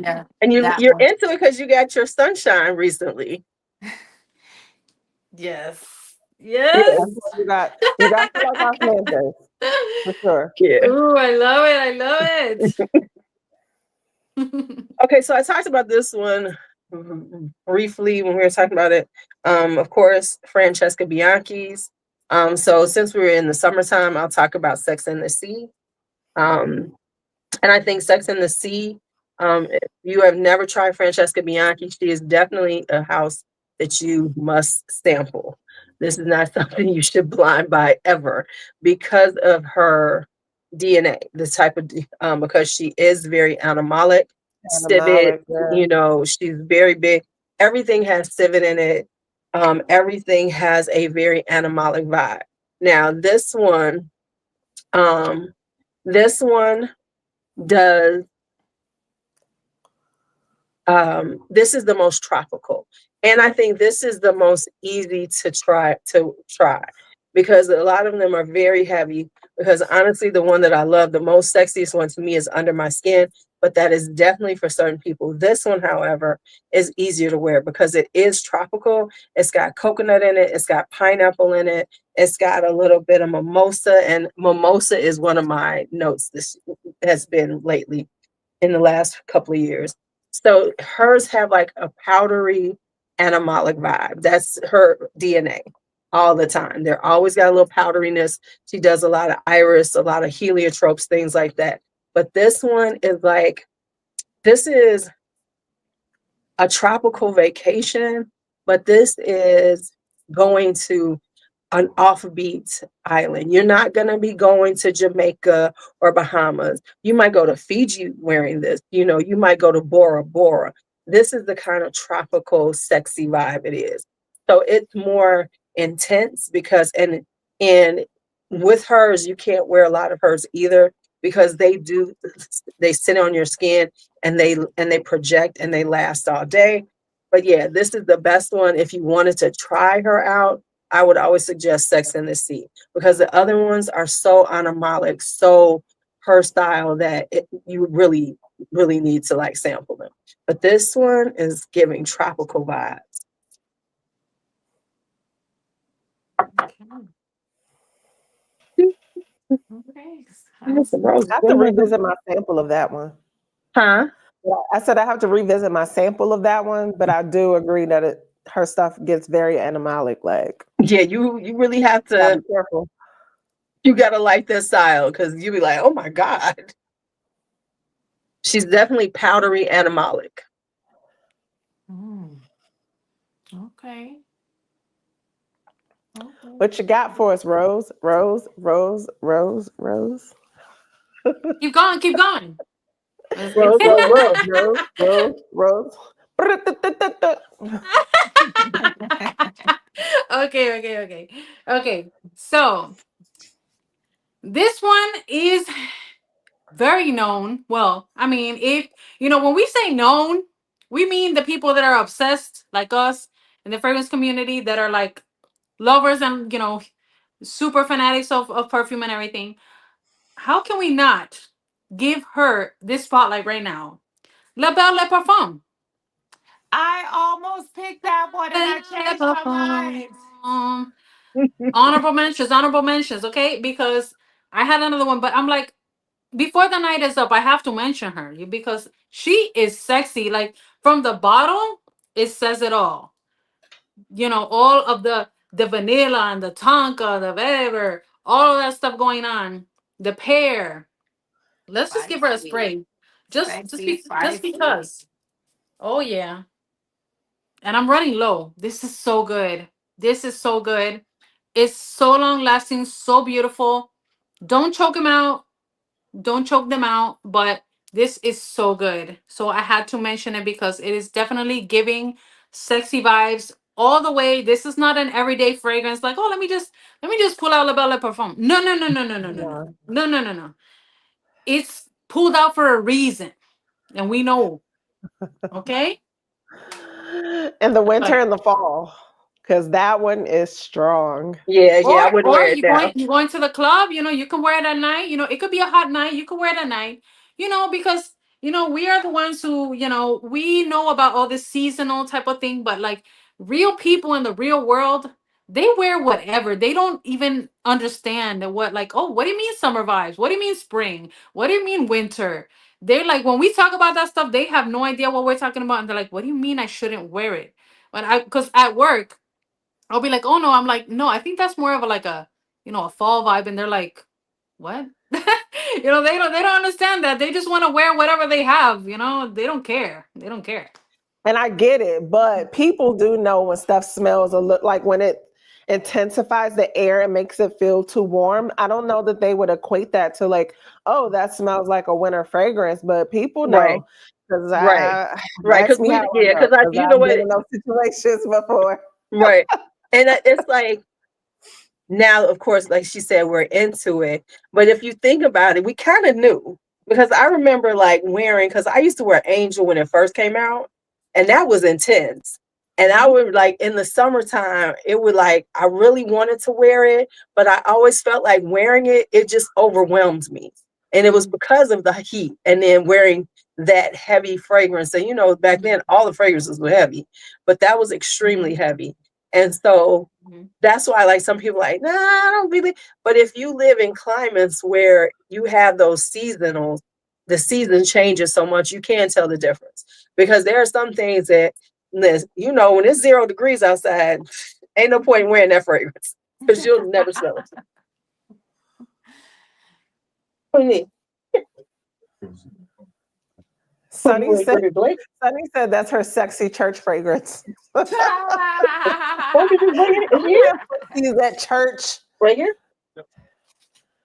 Yeah, And that you're one. into it because you got your sunshine recently. Yes. Yeah, Yes. That's what you got to like osmanthus for sure. yeah. Ooh, I love it. I love it. Okay, so I talked about this one briefly when we were talking about it. Of course, Francesca Bianchi's. So since we were in the summertime, I'll talk about Sex and the Sea. Um, and I think Sex and the Sea, if you have never tried Francesca Bianchi, she is definitely a house that you must sample. This is not something you should blind buy ever because of her DNA, this type of, because she is very animalic, civet, Animalic, yeah. she's very big. Everything has civet in it. Everything has a very animalic vibe. Now, um, this one does this is the most tropical, and I think this is the most easy to try because a lot of them are very heavy. Because honestly, the one that I love, the most sexiest one to me, is Under My Skin, but that is definitely for certain people. This one, however, is easier to wear because it is tropical. It's got coconut in it, it's got pineapple in it, it's got a little bit of mimosa, and mimosa is one of my notes this has been lately in the last couple of years. So hers have like a powdery animalic vibe. That's her DNA all the time. They're always got a little powderiness. She does a lot of iris, a lot of heliotropes, things like that. But this one is like, this is a tropical vacation, but this is going to an offbeat island. You're not going to be going to Jamaica or Bahamas. You might go to Fiji wearing this. You might go to Bora Bora. This is the kind of tropical, sexy vibe it is. So it's more intense because, and with hers, you can't wear a lot of hers either because they sit on your skin and they project and they last all day. But yeah, this is the best one if you wanted to try her out. I would always suggest Sex and the Sea because the other ones are so animalic, so her style that you really, really need to like sample them. But this one is giving tropical vibes. Okay. I have to revisit my sample of that one. Huh? I said I have to revisit my sample of that one, but I do agree that her stuff gets very animalic. Like, Yeah, you really have gotta to. be careful. You gotta like this style because you be like, oh my god, she's definitely powdery animalic. Okay. What you got for us, Rose? Rose, Rose, Rose, Rose. Keep going. Keep going. Rose, Rose, Rose. Rose, Rose, Rose. Okay. So this one is very known. Well, I mean, if when we say known, we mean the people that are obsessed, like us in the fragrance community, that are like lovers and super fanatics of perfume and everything. How can we not give her this spotlight right now? La Belle Le Parfum. I almost picked that one and I Le changed my mind. Parfum. Honorable mentions, okay? Because I had another one, but I'm like, before the night is up, I have to mention her because she is sexy. Like from the bottle, it says it all. All of the vanilla and the tonka, the whatever, all of that stuff going on. The pear. Let's just give her a Spicy. spray. Sexy, Just spicy. because. Oh yeah. And I'm running low. This is so good. This is so good. It's so long lasting, so beautiful. Don't choke them out. Don't choke them out, but This is so good. So I had to mention it because it is definitely giving sexy vibes all the way. This is not an everyday fragrance like, oh, let me just pull out La Belle Parfum. No, no, no, no, no, no, no, no. Yeah. No, no, no, no. It's pulled out for a reason. And we know. Okay? In the winter Like, and the fall, because that one is strong. Yeah, I wouldn't or wear it now. you going to the club, you can wear it at night. It could be a hot night, you can wear it at night, because we are the ones who, we know about all this seasonal type of thing, but like real people in the real world, they wear whatever. They don't even understand that what, like, oh, what do you mean summer vibes? What do you mean spring? What do you mean winter? They're like, when we talk about that stuff, they have no idea what we're talking about, and they're like, what do you mean I shouldn't wear it? Because at work I'll be like, oh no, I'm like, no, I think that's more of a like a fall vibe, and they're like, what? They don't understand that. They just want to wear whatever they have. They don't care. They don't care. And I get it, but people do know when stuff smells a little like when it intensifies the air and makes it feel too warm. I don't know that they would equate that to like, oh, that smells like a winter fragrance, but people Right, know because right, right. ask Because me how I know because because you know I've what, been in those situations before. right, and it's like now, of course, like she said, we're into it. But if you think about it, we kind of knew because I remember like wearing because I used to wear Angel when it first came out, and that was intense. And I would like in the summertime, it would like I really wanted to wear it, but I always felt like wearing it, it just overwhelmed me. And it was because of the heat and then wearing that heavy fragrance. And back then all the fragrances were heavy, but that was extremely heavy. And so that's why like some people are like, nah, I don't really. But if you live in climates where you have those seasonals, the season changes so much, you can tell the difference. Because there are some things that when it's 0 degrees outside, ain't no point in wearing that fragrance because you'll never smell it. What do you need? What, you Sunny want said, to bring a Blake? Sunny said that's her sexy church fragrance. Why don't you just bring it? It's here. Use that church, Right here?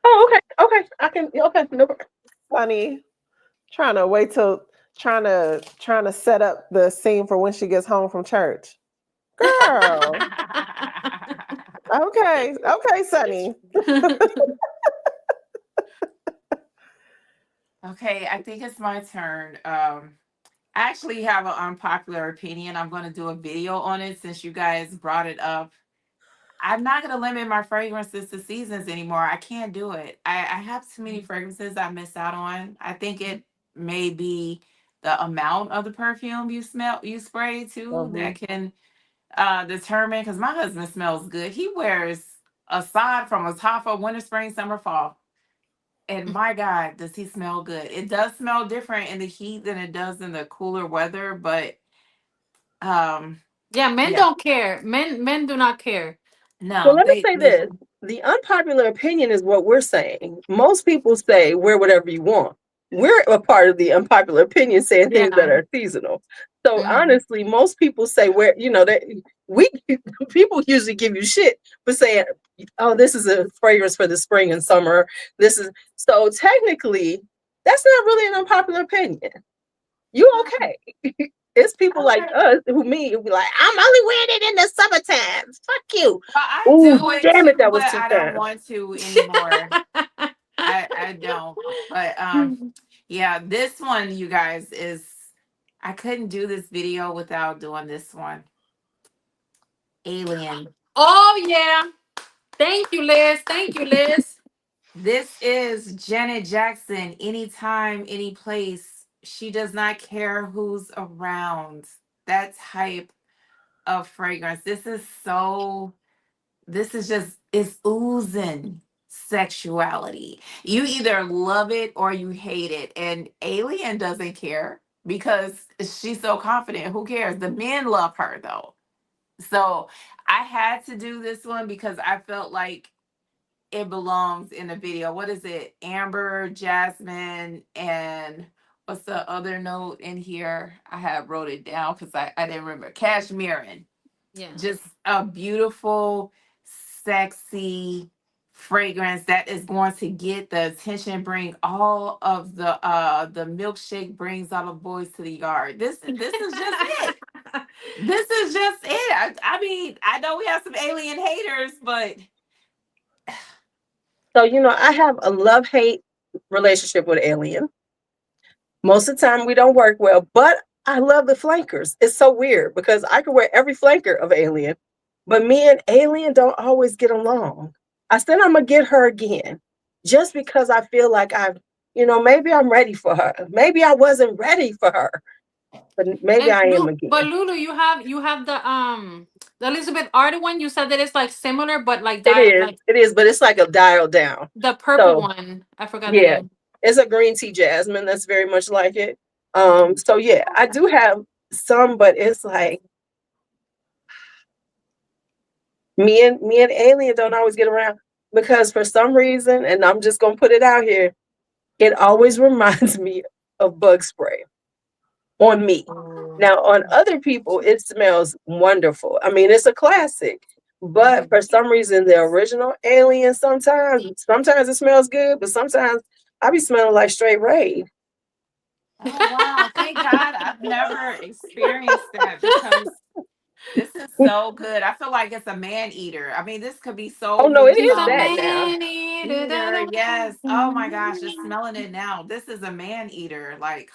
Oh, okay. Okay. I can okay, no problem. Sunny. Trying to set up the scene for when she gets home from church. Girl. Okay. Okay, Sunny. Okay, I think it's my turn. I actually have an unpopular opinion. I'm going to do a video on it since you guys brought it up. I'm not going to limit my fragrances to seasons anymore. I can't do it. I have too many fragrances I miss out on. I think it may be the amount of the perfume you spray too that can determine, because my husband smells good. He wears aside from a top of winter, spring, summer, fall. And my God, does he smell good? It does smell different in the heat than it does in the cooler weather, but Yeah, men yeah, don't care. Men do not care. Well, no, let me they say this. The unpopular opinion is what we're saying. Most people say wear whatever you want. We're a part of the unpopular opinion saying things that Yeah. are seasonal. So Mhm. honestly, most people say where that we people usually give you shit for saying, oh, this is a fragrance for the spring and summer. This is so technically that's not really an unpopular opinion. You okay. It's people like Okay. us who be like, I'm only wearing it in the summertime. Fuck you. Well, I Oh, do it damn too, it, that but was too I don't fast. want to anymore. I don't. But yeah, this one, you guys, is I couldn't do this video without doing this one. Alien. Oh yeah. Thank you, Liz. Thank you, Liz. This is Janet Jackson. Anytime, any place. She does not care who's around. That type of fragrance. This is just, it's oozing sexuality. You either love it or you hate it. And Alien doesn't care because she's so confident. Who cares? The men love her though. So I had to do this one because I felt like it belongs in the video. What is it? Amber, Jasmine, and what's the other note in here? I have wrote it down because I didn't remember. Cashmere. Yeah. Just a beautiful, sexy fragrance that is going to get the attention, bring all of the milkshake brings all the boys to the yard. This is just it. This is just it. I mean, I know we have some alien haters, but So, I have a love-hate relationship with Alien. Most of the time we don't work well, but I love the flankers. It's so weird because I could wear every flanker of Alien, but me and Alien don't always get along. I said I'm gonna get her again, just because I feel like maybe I'm ready for her. Maybe I wasn't ready for her, but maybe I am But again. Lulu, you have the Elizabeth Arden one. You said that it's like similar, but like It is, but it's like a dial down. the purple So one. I forgot the yeah, name. it's a green tea jasmine that's very much like it. So yeah, I do have some, but it's like me and Alien don't always get around because for some reason, and I'm just gonna put it out here, it always reminds me of bug spray on me. Now on other people, it smells wonderful. I mean, it's a classic. But for some reason, the original Alien sometimes it smells good, but sometimes I be smelling like straight raid. oh wow, thank God I've never experienced that because this is so good. I feel like it's a man eater. I mean, this could be Oh so no, it many She's is a that songs. now. man eater. Da, Eater, da, yes. Oh my gosh, just da. smelling it now. This is a man eater. Like,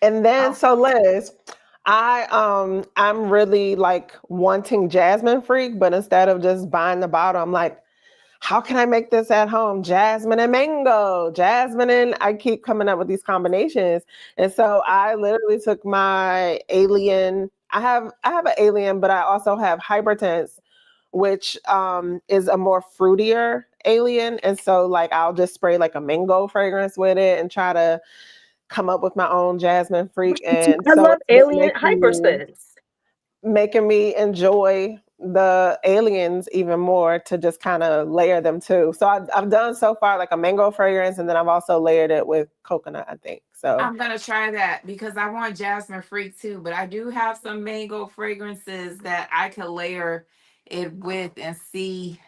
And then oh, so Liz, I'm really like wanting Jasmine Freak, but instead of just buying the bottle, I'm like, how can I make this at home? Jasmine and mango, jasmine and I keep coming up with these combinations. And so I literally took my Alien. I have an Alien, but I also have Hypertense, which is a more fruitier Alien. And so like I'll just spray like a mango fragrance with it and try to come up with my own Jasmine Freak. And I so love it's been Alien Hypersense. making me enjoy the aliens even more to just kind of layer them too. So I've done so far like a mango fragrance, and then I've also layered it with coconut, I think. So I'm gonna try that because I want Jasmine Freak too. But I do have some mango fragrances that I could layer it with and see.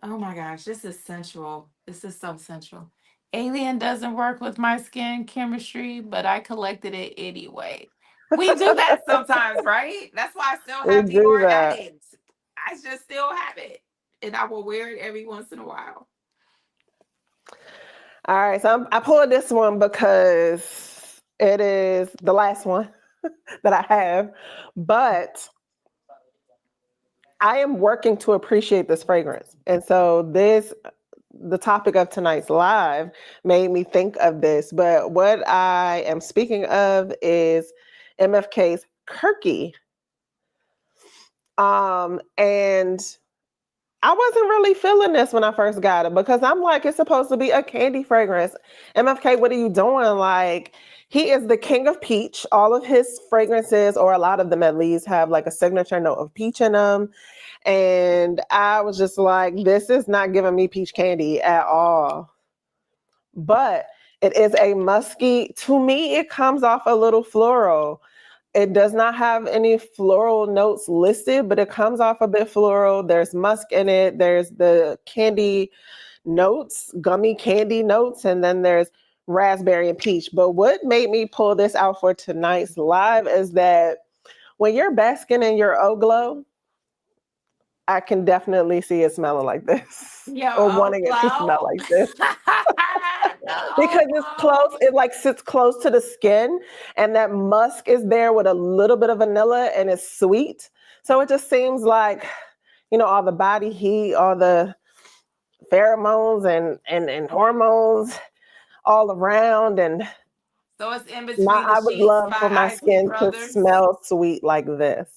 Oh my gosh, this is sensual. This is so sensual. Alien doesn't work with my skin chemistry, but I collected it anyway. We do that sometimes, right? That's why I still we have do Dior that. Addicts. I just still have it. And I will wear it every once in a while. All right, so I pulled this one because it is the last one that I have, but I am working to appreciate this fragrance. And so the topic of tonight's live made me think of this, but what I am speaking of is MFK's Kirky. And I wasn't really feeling this when I first got it because I'm like, it's supposed to be a candy fragrance. MFK, what are you doing? Like, he is the king of peach. All of his fragrances, or a lot of them at least, have like a signature note of peach in them. And I was just like, this is not giving me peach candy at all. But it is a musky, to me, it comes off a little floral. It does not have any floral notes listed, but it comes off a bit floral. There's musk in it. There's the candy notes, gummy candy notes, and then there's raspberry and peach. But what made me pull this out for tonight's live is that when you're basking in your O glow, I can definitely see it smelling like this Yo, or oh, wanting it to smell glow. like this Oh, because it's close. It like sits close to the skin, and that musk is there with a little bit of vanilla, and it's sweet. So it just seems like, all the body heat, all the pheromones and hormones all around, and so it's in between the I would sheets love by for my Isley skin to Brothers. smell sweet like this.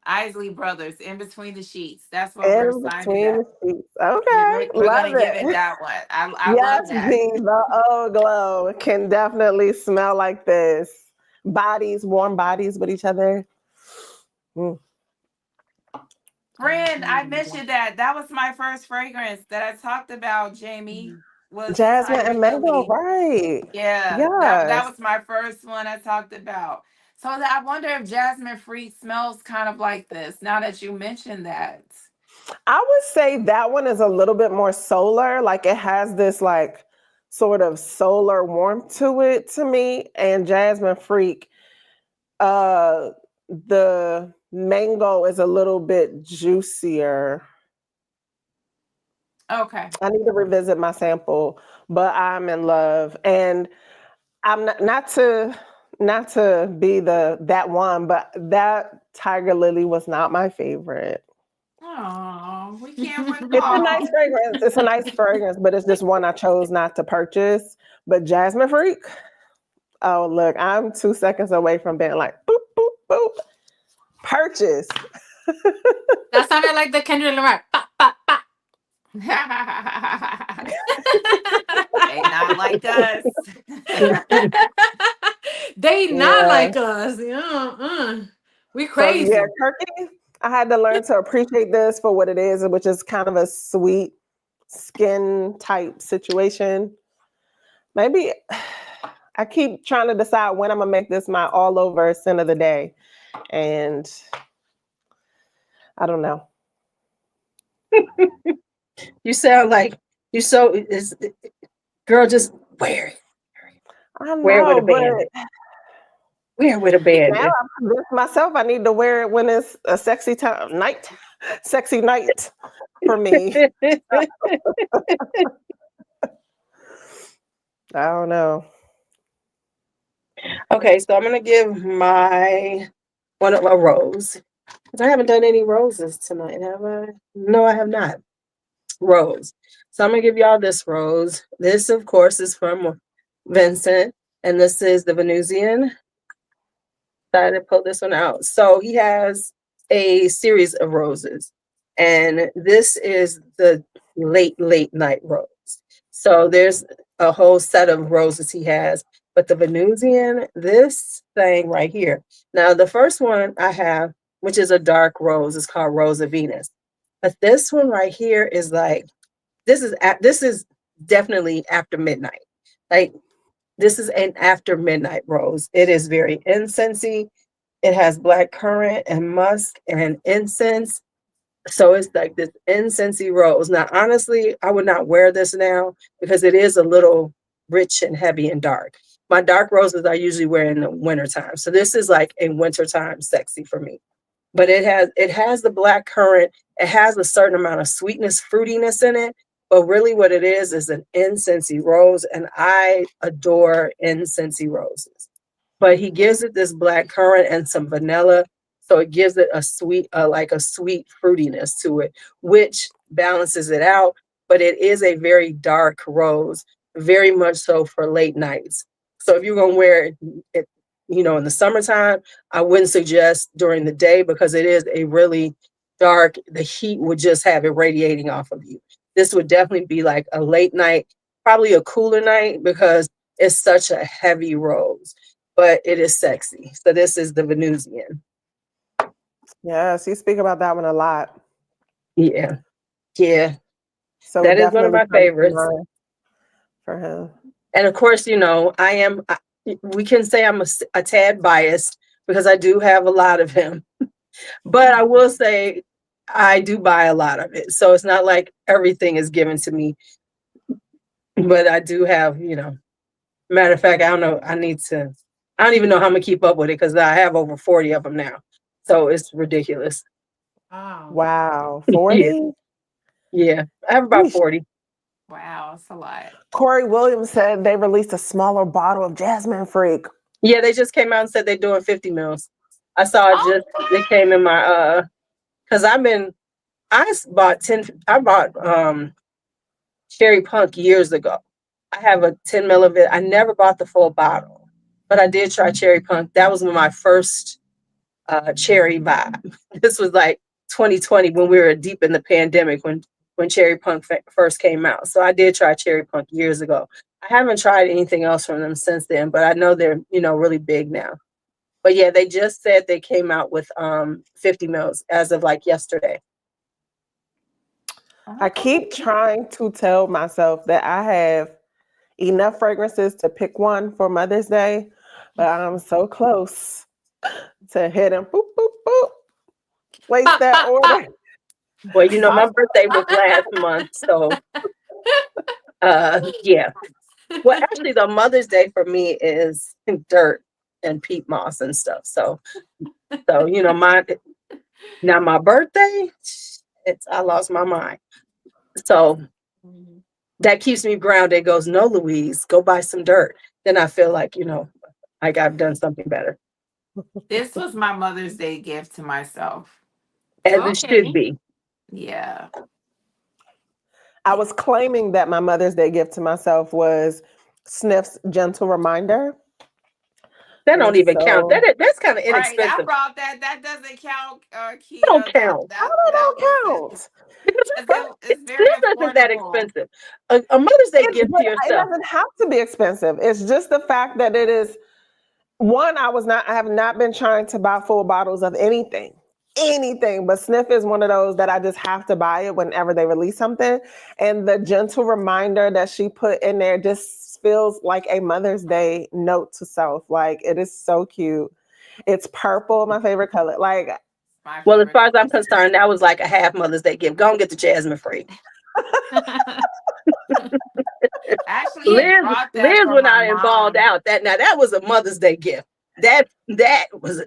Isley Brothers, in between the sheets. That's what we're In signing between that. the sheets. Okay, We're love gonna give it it. that one. I Yes, love that. the O glow can definitely smell like this. Bodies, warm bodies with each other. Mm. Friend, I mentioned that. That was my first fragrance that I talked about, Jamie, was Jasmine Tiger and mango, Lily. right? Yeah, that Yes. was my first one I talked about. So I wonder if Jasmine Freak smells kind of like this now that you mentioned that. I would say that one is a little bit more solar. Like it has this like sort of solar warmth to it to me. And Jasmine Freak, the mango is a little bit juicier. Okay. I need to revisit my sample, but I'm in love. And I'm not to be that one, but that Tiger Lily was not my favorite. Oh, we can't win them It's a nice all. fragrance. It's a nice fragrance, but it's just one I chose not to purchase. But Jasmine Freak, oh look, I'm 2 seconds away from being like boop boop boop purchase. That sounded like the Kendrick Lamar. Pa, pa, pa. They not like us. They not Yeah. like us. We So crazy. yeah, Kirky, I had to learn to appreciate this for what it is, which is kind of a sweet skin type situation. Maybe I keep trying to decide when I'm gonna make this my all over scent of the day. And I don't know. You sound like you so is girl, just wear it. I Wear it with know, abandon. but Wear it with now abandon. I'm convinced myself I need to wear it when it's a sexy night for me. I don't know. Okay, so I'm gonna give my one of a rose. 'Cause I haven't done any roses tonight, have I? No, I have not. Rose. So I'm gonna give y'all this rose. This, of course, is from Vincent, and this is the Venusian. Decided to pull this one out. So he has a series of roses, and this is the late night rose. So there's a whole set of roses he has, but the Venusian, this thing right here. Now, the first one I have, which is a dark rose, is called Rose of Venus. But this one right here is like this is definitely after midnight. Like this is an after midnight rose. It is very incensey. It has black currant and musk and incense. So it's like this incensey rose. Now, honestly, I would not wear this now because it is a little rich and heavy and dark. My dark roses I usually wear in the wintertime. So this is like a wintertime sexy for me. But it has the black currant. It has a certain amount of sweetness, fruitiness in it. But really what it is an incensey rose. And I adore incensey roses. But he gives it this black currant and some vanilla. So it gives it a sweet, like a sweet fruitiness to it, which balances it out. But it is a very dark rose, very much so for late nights. So if you're gonna wear it, in the summertime, I wouldn't suggest during the day because it is a really dark. The heat would just have it radiating off of you. This would definitely be like a late night, probably a cooler night because it's such a heavy rose, but it is sexy. So this is the Venusian. Yes, you speak about that one a lot. Yeah. Yeah. So That it is one of definitely my comes to favorites. mind for him. And of course, we can say I'm a tad biased because I do have a lot of him. But I will say I do buy a lot of it. So it's not like everything is given to me. But I do have, matter of fact, I don't know. I don't even know how I'm gonna keep up with it because I have over 40 of them now. So it's ridiculous. Wow. Wow, Yeah. 40? Yeah. I have about 40. Wow, it's a lot. Corey Williams said they released a smaller bottle of Jasmine Freak. Yeah, they just came out and said they're doing 50 mils. I saw it they came in my because I bought Cherry Punk years ago. I have a 10 mil of it. I never bought the full bottle, but I did try Cherry Punk. That was my first cherry vibe. This was like 2020 when we were deep in the pandemic when Cherry Punk first came out. So I did try Cherry Punk years ago. I haven't tried anything else from them since then, but I know they're, really big now. But yeah, they just said they came out with 50 mils as of like yesterday. I keep trying to tell myself that I have enough fragrances to pick one for Mother's Day, but I'm so close to hitting boop, boop, boop. Place Pop, that pop, pop. order. Well, you know, My my birthday was last month, so yeah. Well, actually, the Mother's Day for me is dirt and peat moss and stuff. So you know, my birthday, it's I lost my mind. So that keeps me grounded. Goes, no, Louise, go buy some dirt. Then I feel like, you know, I've done something better, This was my Mother's Day gift to myself. as it should Okay. be. Yeah. I was claiming that my Mother's Day gift to myself was Sniff's Gentle Reminder. That It don't was even count. so. That's kind of Right. I inexpensive. brought that. That doesn't count, That don't Kia. That count How that did that was that count? because it's very this isn't that affordable. expensive. A Mother's Day It, gift but to it yourself. doesn't have to be expensive. It's just the fact that it is. One, I have not been trying to buy full bottles of anything, but Sniff is one of those that I just have to buy it whenever they release something. And the gentle reminder that she put in there just feels like a Mother's Day note to self. Like, it is so cute. It's purple, my favorite color. Like, My Well, as favorite far as I'm color. concerned, that was like a half Mother's Day gift. Go and get the jasmine free. I actually had Liz, brought that Liz for went my out and balled mom. out. That was a Mother's Day gift. That was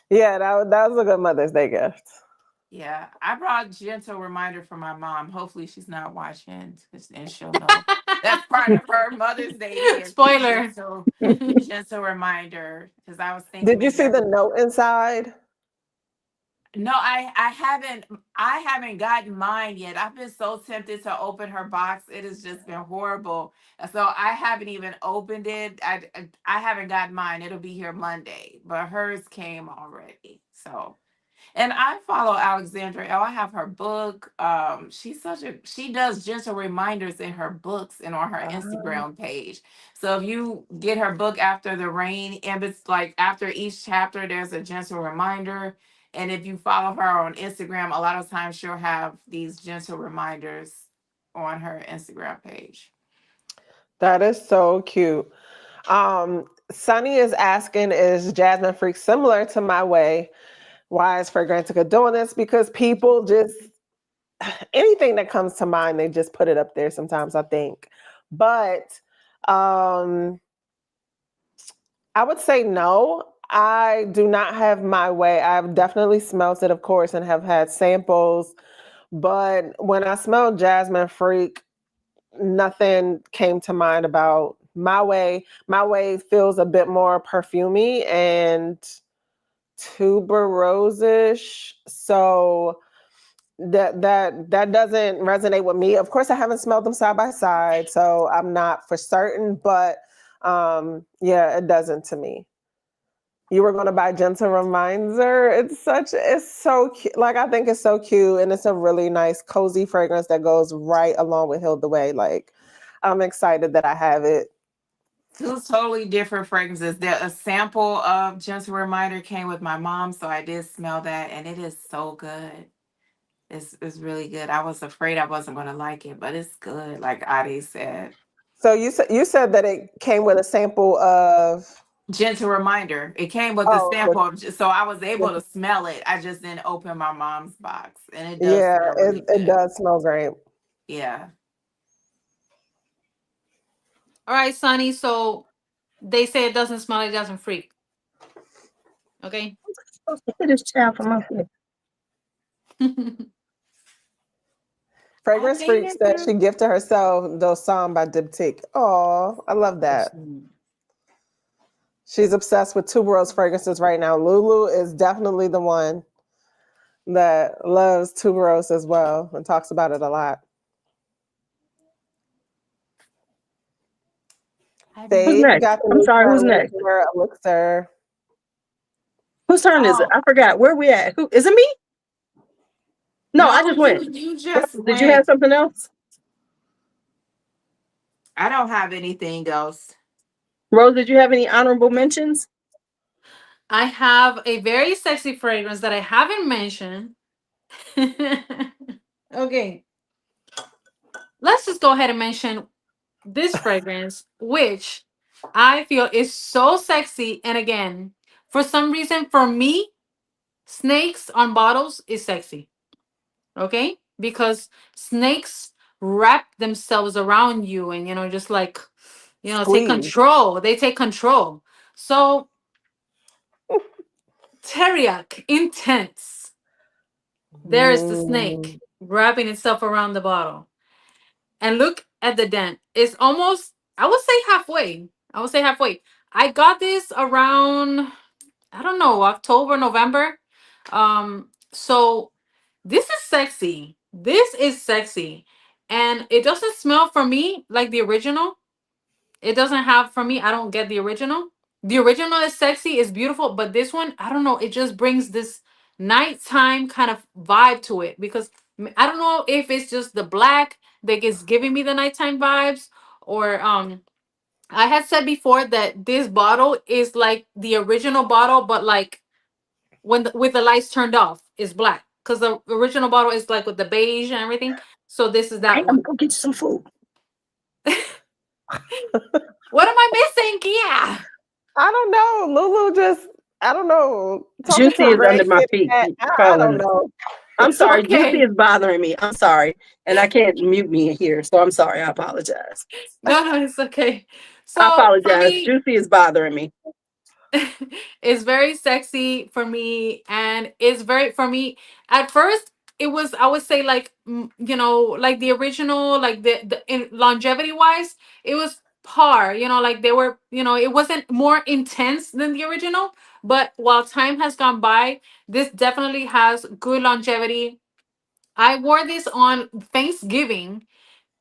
yeah, that was a good Mother's Day gift. Yeah, I brought gentle reminder for my mom. Hopefully, she's not watching, and she'll know that's part of her Mother's Day gift. The Spoiler. gentle reminder. Because I was thinking Did you maybe see I the could. note inside? No, I haven't gotten mine yet. I've been so tempted to open her box. It has just been horrible. So I haven't even opened it. I haven't gotten mine. It'll be here Monday, but hers came already. So. And I follow Alexandra L. I have her book. She does gentle reminders in her books and on her Ah. Instagram page. So if you get her book After the Rain, and it's like after each chapter, there's a gentle reminder. And if you follow her on Instagram, a lot of times she'll have these gentle reminders on her Instagram page. That is so cute. Sunny is asking, is Jasmine Freak similar to My Way? Why is Fragrantica doing this? Because people just, anything that comes to mind, they just put it up there sometimes, I think. But um, I would say no. I do not have My Way. I've definitely smelled it, of course, and have had samples. But when I smelled Jasmine Freak, nothing came to mind about My Way. My Way feels a bit more perfumey and tuberose-ish. So that doesn't resonate with me. Of course, I haven't smelled them side by side, so I'm not for certain, but yeah, it doesn't to me. You were going to buy Gentle Reminder. It's so cute. Like, I think it's so cute, and it's a really nice cozy fragrance that goes right along with Healed the Way. Like, I'm excited that I have it. Two totally different fragrances. There, a sample of Gentle Reminder came with my mom, so I did smell that, and it is so good. It's really good. I was afraid I wasn't going to like it, but it's good, like Adi said. So you said that it came with a sample of. Gentle Reminder. It came with a Oh, sample of, so I was able to smell it. I just didn't open my mom's box, and it does yeah, smell really it good. does smell great. Yeah. All right, Sonny. So they say it doesn't smell like Jasmine Freak. Okay. this child from my face. I Fragrance made Freak it said she through. gifted herself those song by Diptyque. Oh, I love that. She's obsessed with tuberose fragrances right now. Lulu is definitely the one that loves tuberose as well and talks about it a lot. I Who's made Faith it. next? got the I'm new sorry, who's Charlize next? Elixir. Whose turn is it? Oh I forgot. Where we at? Who is it me? No, I no, just went. you just Did you have went. something else? I don't have anything else. Rose, did you have any honorable mentions? I have a very sexy fragrance that I haven't mentioned. Okay. Let's just go ahead and mention this fragrance, which I feel is so sexy. And again, for some reason, for me, snakes on bottles is sexy. Okay, because snakes wrap themselves around you and just like take Squeeze. control. They take control. So Teriak intense. There is the Mm, snake wrapping itself around the bottle. And look at the dent. It's almost, I would say halfway. I would say halfway. I got this around, I don't know, October, November. So this is sexy. This is sexy. And it doesn't smell for me like the original. It doesn't have, for me, I don't get the original. The original is sexy, is beautiful, but this one, I don't know, it just brings this nighttime kind of vibe to it because I don't know if it's just the black that is giving me the nighttime vibes or I had said before that this bottle is like the original bottle, but like with the lights turned off, is black because the original bottle is like with the beige and everything. So this is Hey, that I'm gonna one. go get you some food. What am I missing, Kia? I don't know. Lulu just, I don't know. Talking Juicy to is under Ray my Kitty feet, Cat. I don't crawling. know. I'm sorry. Juicy Okay. is bothering me. I'm sorry. And I can't mute me in here. So I'm sorry. I apologize. No, it's okay. I So for apologize. me, Juicy is bothering me. it's very sexy for me, and it's very for me. At first, it was I would say like like the original, like in longevity wise, it was par. Like they were. It wasn't more intense than the original, but while time has gone by, this definitely has good longevity. I wore this on Thanksgiving.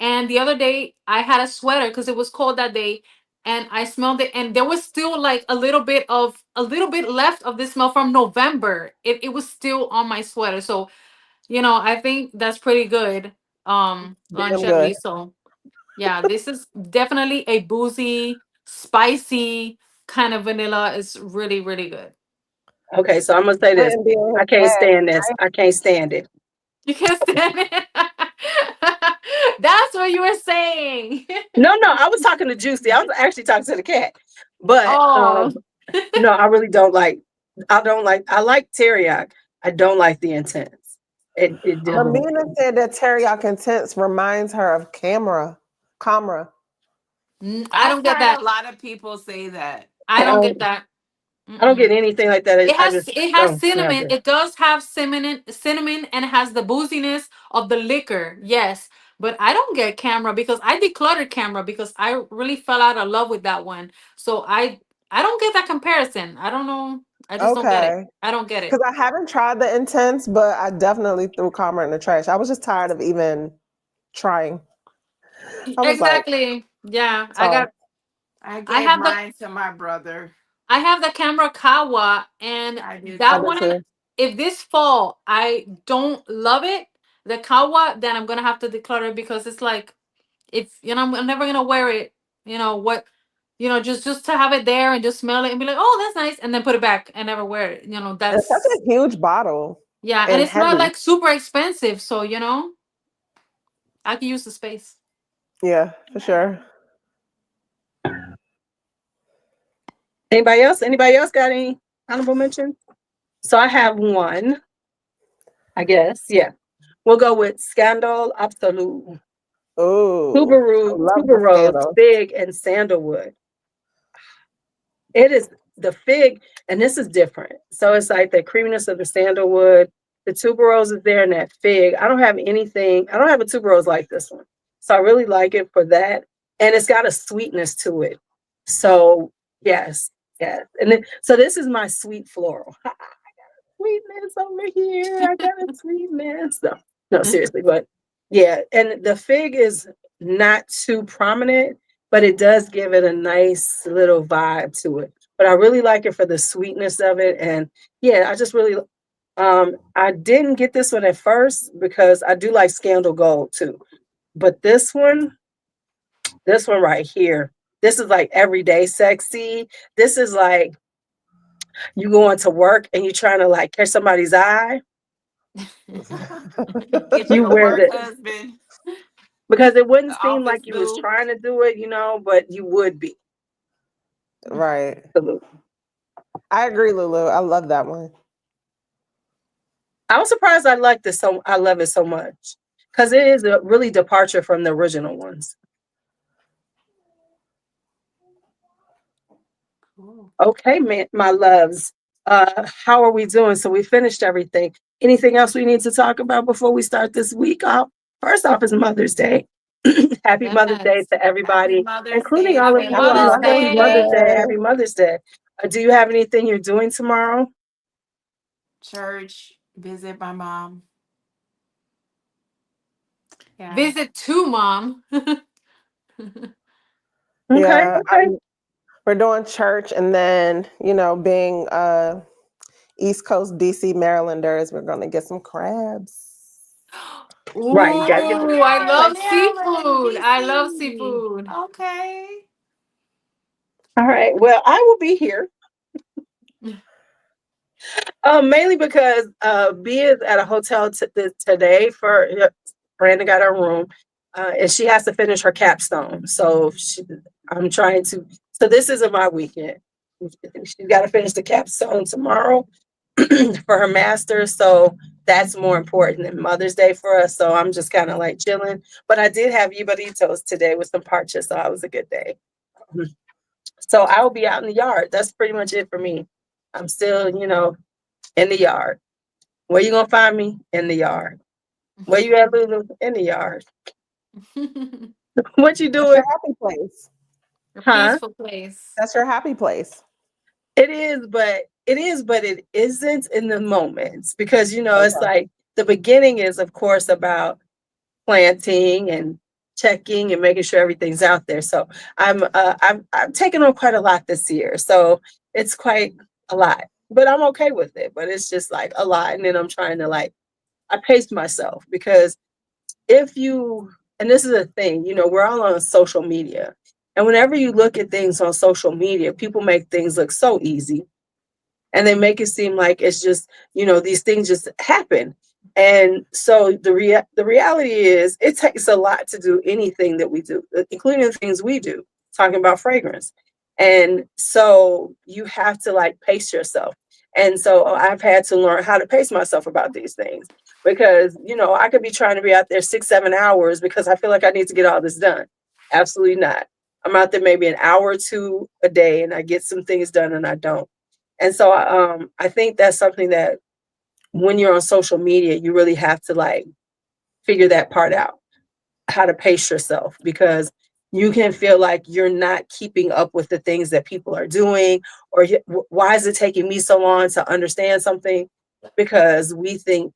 And the other day, I had a sweater because it was cold that day, and I smelled it, and there was still like a little bit left of this smell from November. It was still on my sweater, so I think that's pretty good Damn good. longevity. So yeah, this is definitely a boozy, spicy kind of vanilla. It's really really good. Okay. So I'm going to say this. Quentin being I his can't dad. stand this. I can't stand it. You can't stand it. That's what you were saying. No, no. I was talking to Juicy. I was actually talking to the cat. But Oh. no, I really don't like. I like teriyaki. I don't like the intense. It doesn't. Oh. Amina said that teriyaki intense reminds her of camera. I I've don't get heard that. a lot of people say that. I I don't get don't. that. I don't get Mm-mm. anything like that. It I has just it has don't. cinnamon. Never. It does have cinnamon, and it has the booziness of the liquor. Yes, but I don't get camera because I decluttered camera because I really fell out of love with that one. So I don't get that comparison. I don't know. I just don't get it. Okay. I don't get Because it. I haven't tried the intense, but I definitely threw camera in the trash. I was just tired of even trying. I was like, Exactly. Yeah, so I I gave have the mine to my brother. I have the camera Kawa, and I do I that did too. one, too. if this fall I don't love it, the Kawa, then I'm gonna have to declutter it because it's like if I'm never gonna wear it. What, just to have it there and just smell it and be like, oh, that's nice, and then put it back and never wear it. And it's such That's a huge bottle yeah, and and it's not heavy. like super expensive, so I can use the space. Yeah, for sure. Anybody else? Anybody else got any honorable mentions? So I have one. I guess. Yeah. We'll go with Scandal Absolute. Oh, I Subaru, love the Tuberose, scandal. Fig, and Sandalwood. It is the fig, and this is different. So it's like the creaminess of the sandalwood. The tuberose is there, and that fig. I don't have anything. I don't have a tuberose like this one, so I really like it for that. And it's got a sweetness to it. So yes, yes. And then, so this is my sweet floral. Sweetness over here. I got a sweetness. No, no, seriously, but yeah. And the fig is not too prominent, but it does give it a nice little vibe to it. But I really like it for the sweetness of it. And yeah, I just really I didn't get this one at first because I do like Scandal Gold too. But this one right here, this is like everyday sexy. This is like you going to work and you're trying to like catch somebody's eye. Get You you a wear work this husband, because it wouldn't the seem office like you was boo. trying to do it, but you would be. Right. Absolutely. I agree, Lulu. I love that one. I was surprised I liked this so I love it so much because it is a really departure from the original ones. Cool. Okay, my loves. How are we doing? So we finished everything. Anything else we need to talk about before we start this week off? First off is Mother's Day. Happy Mother's Day Yes. to Happy everybody, Mother's including Day all to of Happy you all. Mother's Happy everyone. Mother's Day. Day. Happy Mother's Day. Do you have anything you're doing tomorrow? Church, visit my mom. Yeah. Visit to mom. Okay, Yeah, okay. we're doing church, and then being East Coast DC Marylanders, we're gonna get some crabs. Right, you Oh, gotta get you the Ooh, I are in love Maryland, seafood. I love DC. seafood. Okay. all right. Well, I will be here. Mainly because B is at a hotel today for Brandon got her room, and she has to finish her capstone. So I'm trying to. So this isn't my weekend. She's got to finish the capstone tomorrow for her master's. So that's more important than Mother's Day for us. So I'm just kind of like chilling. But I did have Ibaritos today with some parches, so it was a good day. So I will be out in the yard. That's pretty much it for me. I'm still, in the yard. Where you gonna find me? In the yard. Where you at, Lulu? In the yard. What you That's your doing? happy place. A Huh? peaceful place. That's your happy place. But it isn't in the moments because it's Okay. like the beginning is of course about planting and checking and making sure everything's out there. So I'm taking on quite a lot this year. So it's quite a lot. But I'm okay with it. But it's just like a lot. And then I'm trying to I pace myself because if you and this is a thing, we're all on social media. And whenever you look at things on social media, people make things look so easy and they make it seem like it's just, these things just happen. And so the reality is it takes a lot to do anything that we do, including the things we do, talking about fragrance. And so you have to pace yourself. And so I've had to learn how to pace myself about these things because, I could be trying to be out there 6, 7 hours because I feel like I need to get all this done. Absolutely not. I'm out there maybe an hour or two a day and I get some things done and I don't. And so I think that's something that when you're on social media, you really have to figure that part out, how to pace yourself, because you can feel like you're not keeping up with the things that people are doing, or why is it taking me so long to understand something? Because we think,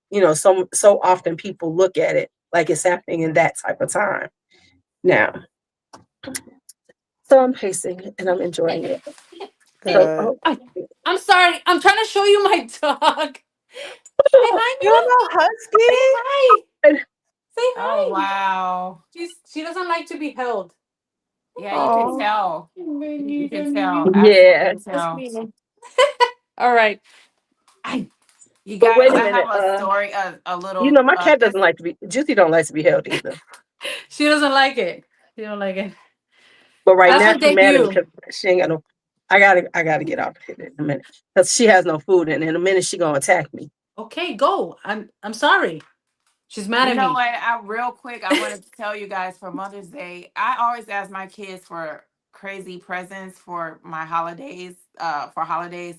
so often people look at it like it's happening in that type of time. Now, so I'm pacing and I'm enjoying it. So, Good. I'm sorry. I'm trying to show you my dog. Say hi, You Mila. know Say husky? hi. Say Oh, hi. wow. She doesn't like to be held. Yeah, you can Oh, tell. You can tell. yeah. Absolutely tell. All right. I, You But wait guys, a I minute. have a story, a little, My cat just doesn't like to be Juicy don't like to be held either. she doesn't like it. She don't like it. But right That's now her she's mad at me debut. because she ain't got no. I gotta get off of it in a minute because she has no food, and in a minute she gonna attack me. Okay, go. I'm sorry. She's mad You at know me. what? Real quick, I wanted to tell you guys for Mother's Day, I always ask my kids for crazy presents for my holidays, for holidays.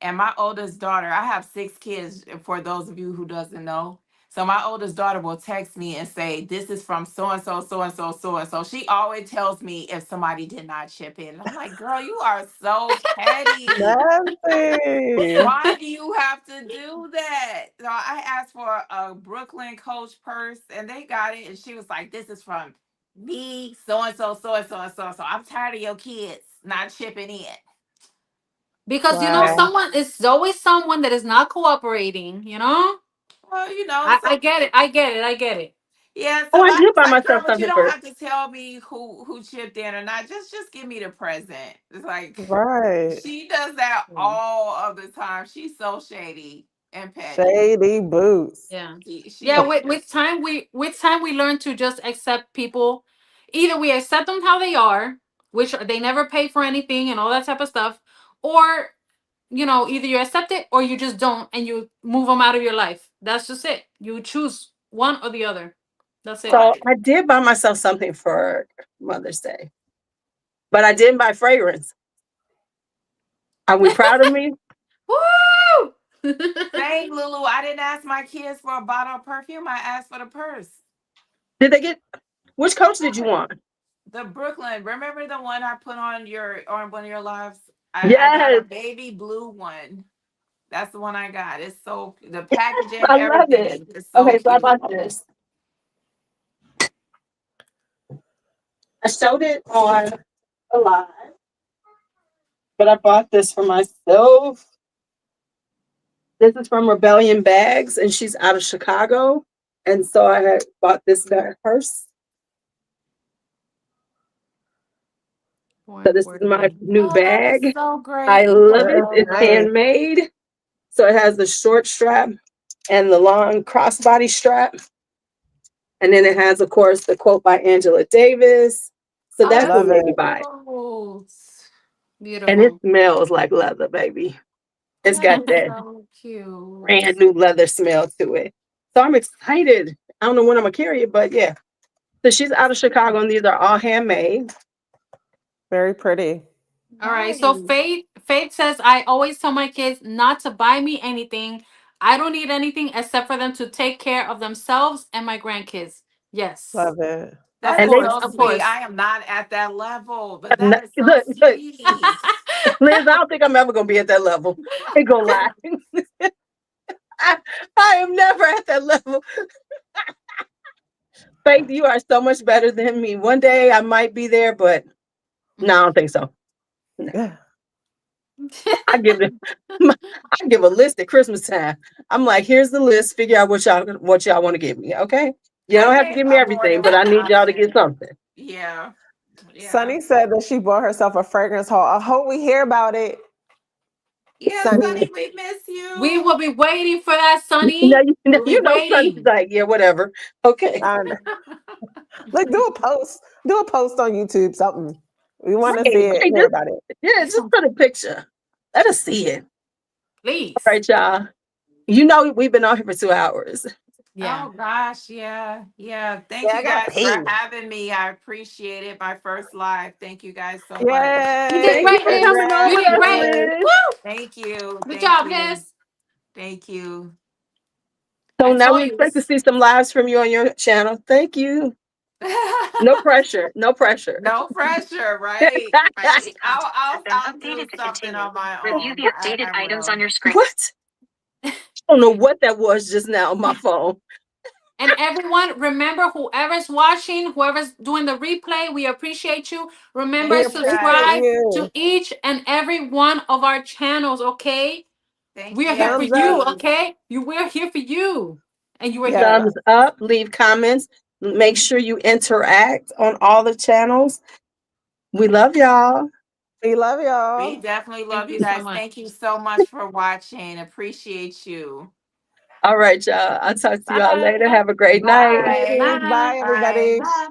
And my oldest daughter, I have 6 kids, for those of you who doesn't know. So my oldest daughter will text me and say, "This is from so and so, so and so, so and so." She always tells me if somebody did not chip in. I'm like, "Girl, you are so petty. nasty. Why do you have to do that?" So I asked for a Brooklyn Coach purse and they got it. And she was like, "This is from me, so and so, so and so, and so and so. I'm tired of your kids not chipping in." Because Wow. So, someone is always someone that is not cooperating. well, I get it. I get it. I get it. yeah, Oh, so I I do was buy like, "Girl, myself but you something don't first. have to tell me who chipped in or not. Just give me the present." It's like Right. she does that Yeah. all of the time. She's so shady and petty. Shady boots. Yeah. She Yeah, is. with time we learn to just accept people. Either we accept them how they are, which they never pay for anything and all that type of stuff, or either you accept it or you just don't and you move them out of your life. That's just it. You choose one or the other. That's it. So I did buy myself something for Mother's Day, but I didn't buy fragrance. Are we proud of me? Woo! Same, Lulu. I didn't ask my kids for a bottle of perfume. I asked for the purse. Did they get? Which coach did you want? The Brooklyn. Remember the one I put on one of your lives? I got a Yes, baby blue one. That's the one I got. It's so the packaging, I love it. everything is so Okay, so I cute. bought this. I showed it on a live, but I bought this for myself. This is from Rebellion Bags, and she's out of Chicago. And so I had bought this bag purse. So this is my new Oh, that is bag. so great. I love it. Very It's nice. handmade. So it has the short strap and the long crossbody strap. And then it has, of course, the quote by Angela Davis. So Oh, that's that's what Love made me it. buy it. cute. And it Beautiful. smells like leather, baby. It's That got is that so cute. brand new leather smell to it. So I'm excited. I don't know when I'm going to carry it, but yeah. So she's out of Chicago, and these are all handmade. Very pretty. All right. So Nice. Faith says, I always tell my kids not to buy me anything. I don't need anything except for them to take care of themselves and my grandkids. Yes. Love it. Of That And is they course. so Of sweet. course. I am not at that level, but that look, is so look, sweet. Liz, I don't think I'm ever going to be at that level. I ain't going to lie. I am never at that level. Faith, you are so much better than me. One day I might be there, but no, I don't think so. No. I give it. I give a list at Christmas time. I'm like, here's the list. Figure out what y'all want to give me. Okay, you I don't have to gave give me more everything, than but I one need y'all to get option. something. Yeah. Yeah. Sunny said that she bought herself a fragrance haul. I hope we hear about it. Yeah, Sunny. Sunny, we miss you. We will be waiting for that, Now Sonny. We'll be you know Sonny's waiting. like, yeah, whatever. Okay, Like do a post. Do a post on YouTube, something. We want to see right, it, right. hear about it. Yeah, just put a picture. Let us see it. All Please. right, y'all. You know we've been on here for 2 hours. Yeah. Oh gosh, yeah. Yeah. Thank Yeah, I you got guys for pee. having me. I appreciate it. My first live. Thank you guys so much. You did Yay! Thank you great, for Liz. coming on You with did us, great. Congratulations. Liz. Woo! Thank you. Good Thank job, you. Liz. Thank you. So I now told we you expect to this. see some lives from you on your channel. Thank you. No pressure. No pressure. No pressure, right? Right. I'll do something on my own. I will. What? I don't know what that was just now on my phone. And everyone, remember, whoever's watching, whoever's doing the replay, we appreciate you. We Remember, Thank you appreciate guys. subscribe to you. each and every one of our channels, okay? Thank We are you. here for Yes, Thumbs you, up. please. okay? We're here for you. And you are here for Yes. Thumbs us. up, leave comments. Make sure you interact on all the channels. We love y'all. We love We y'all. definitely Thank love you you so guys. much. Thank you so much for watching. Appreciate you. All right, y'all. I'll talk to y'all later. Bye. Have a great night. Bye. Ladies, Bye. bye Bye. everybody. Bye.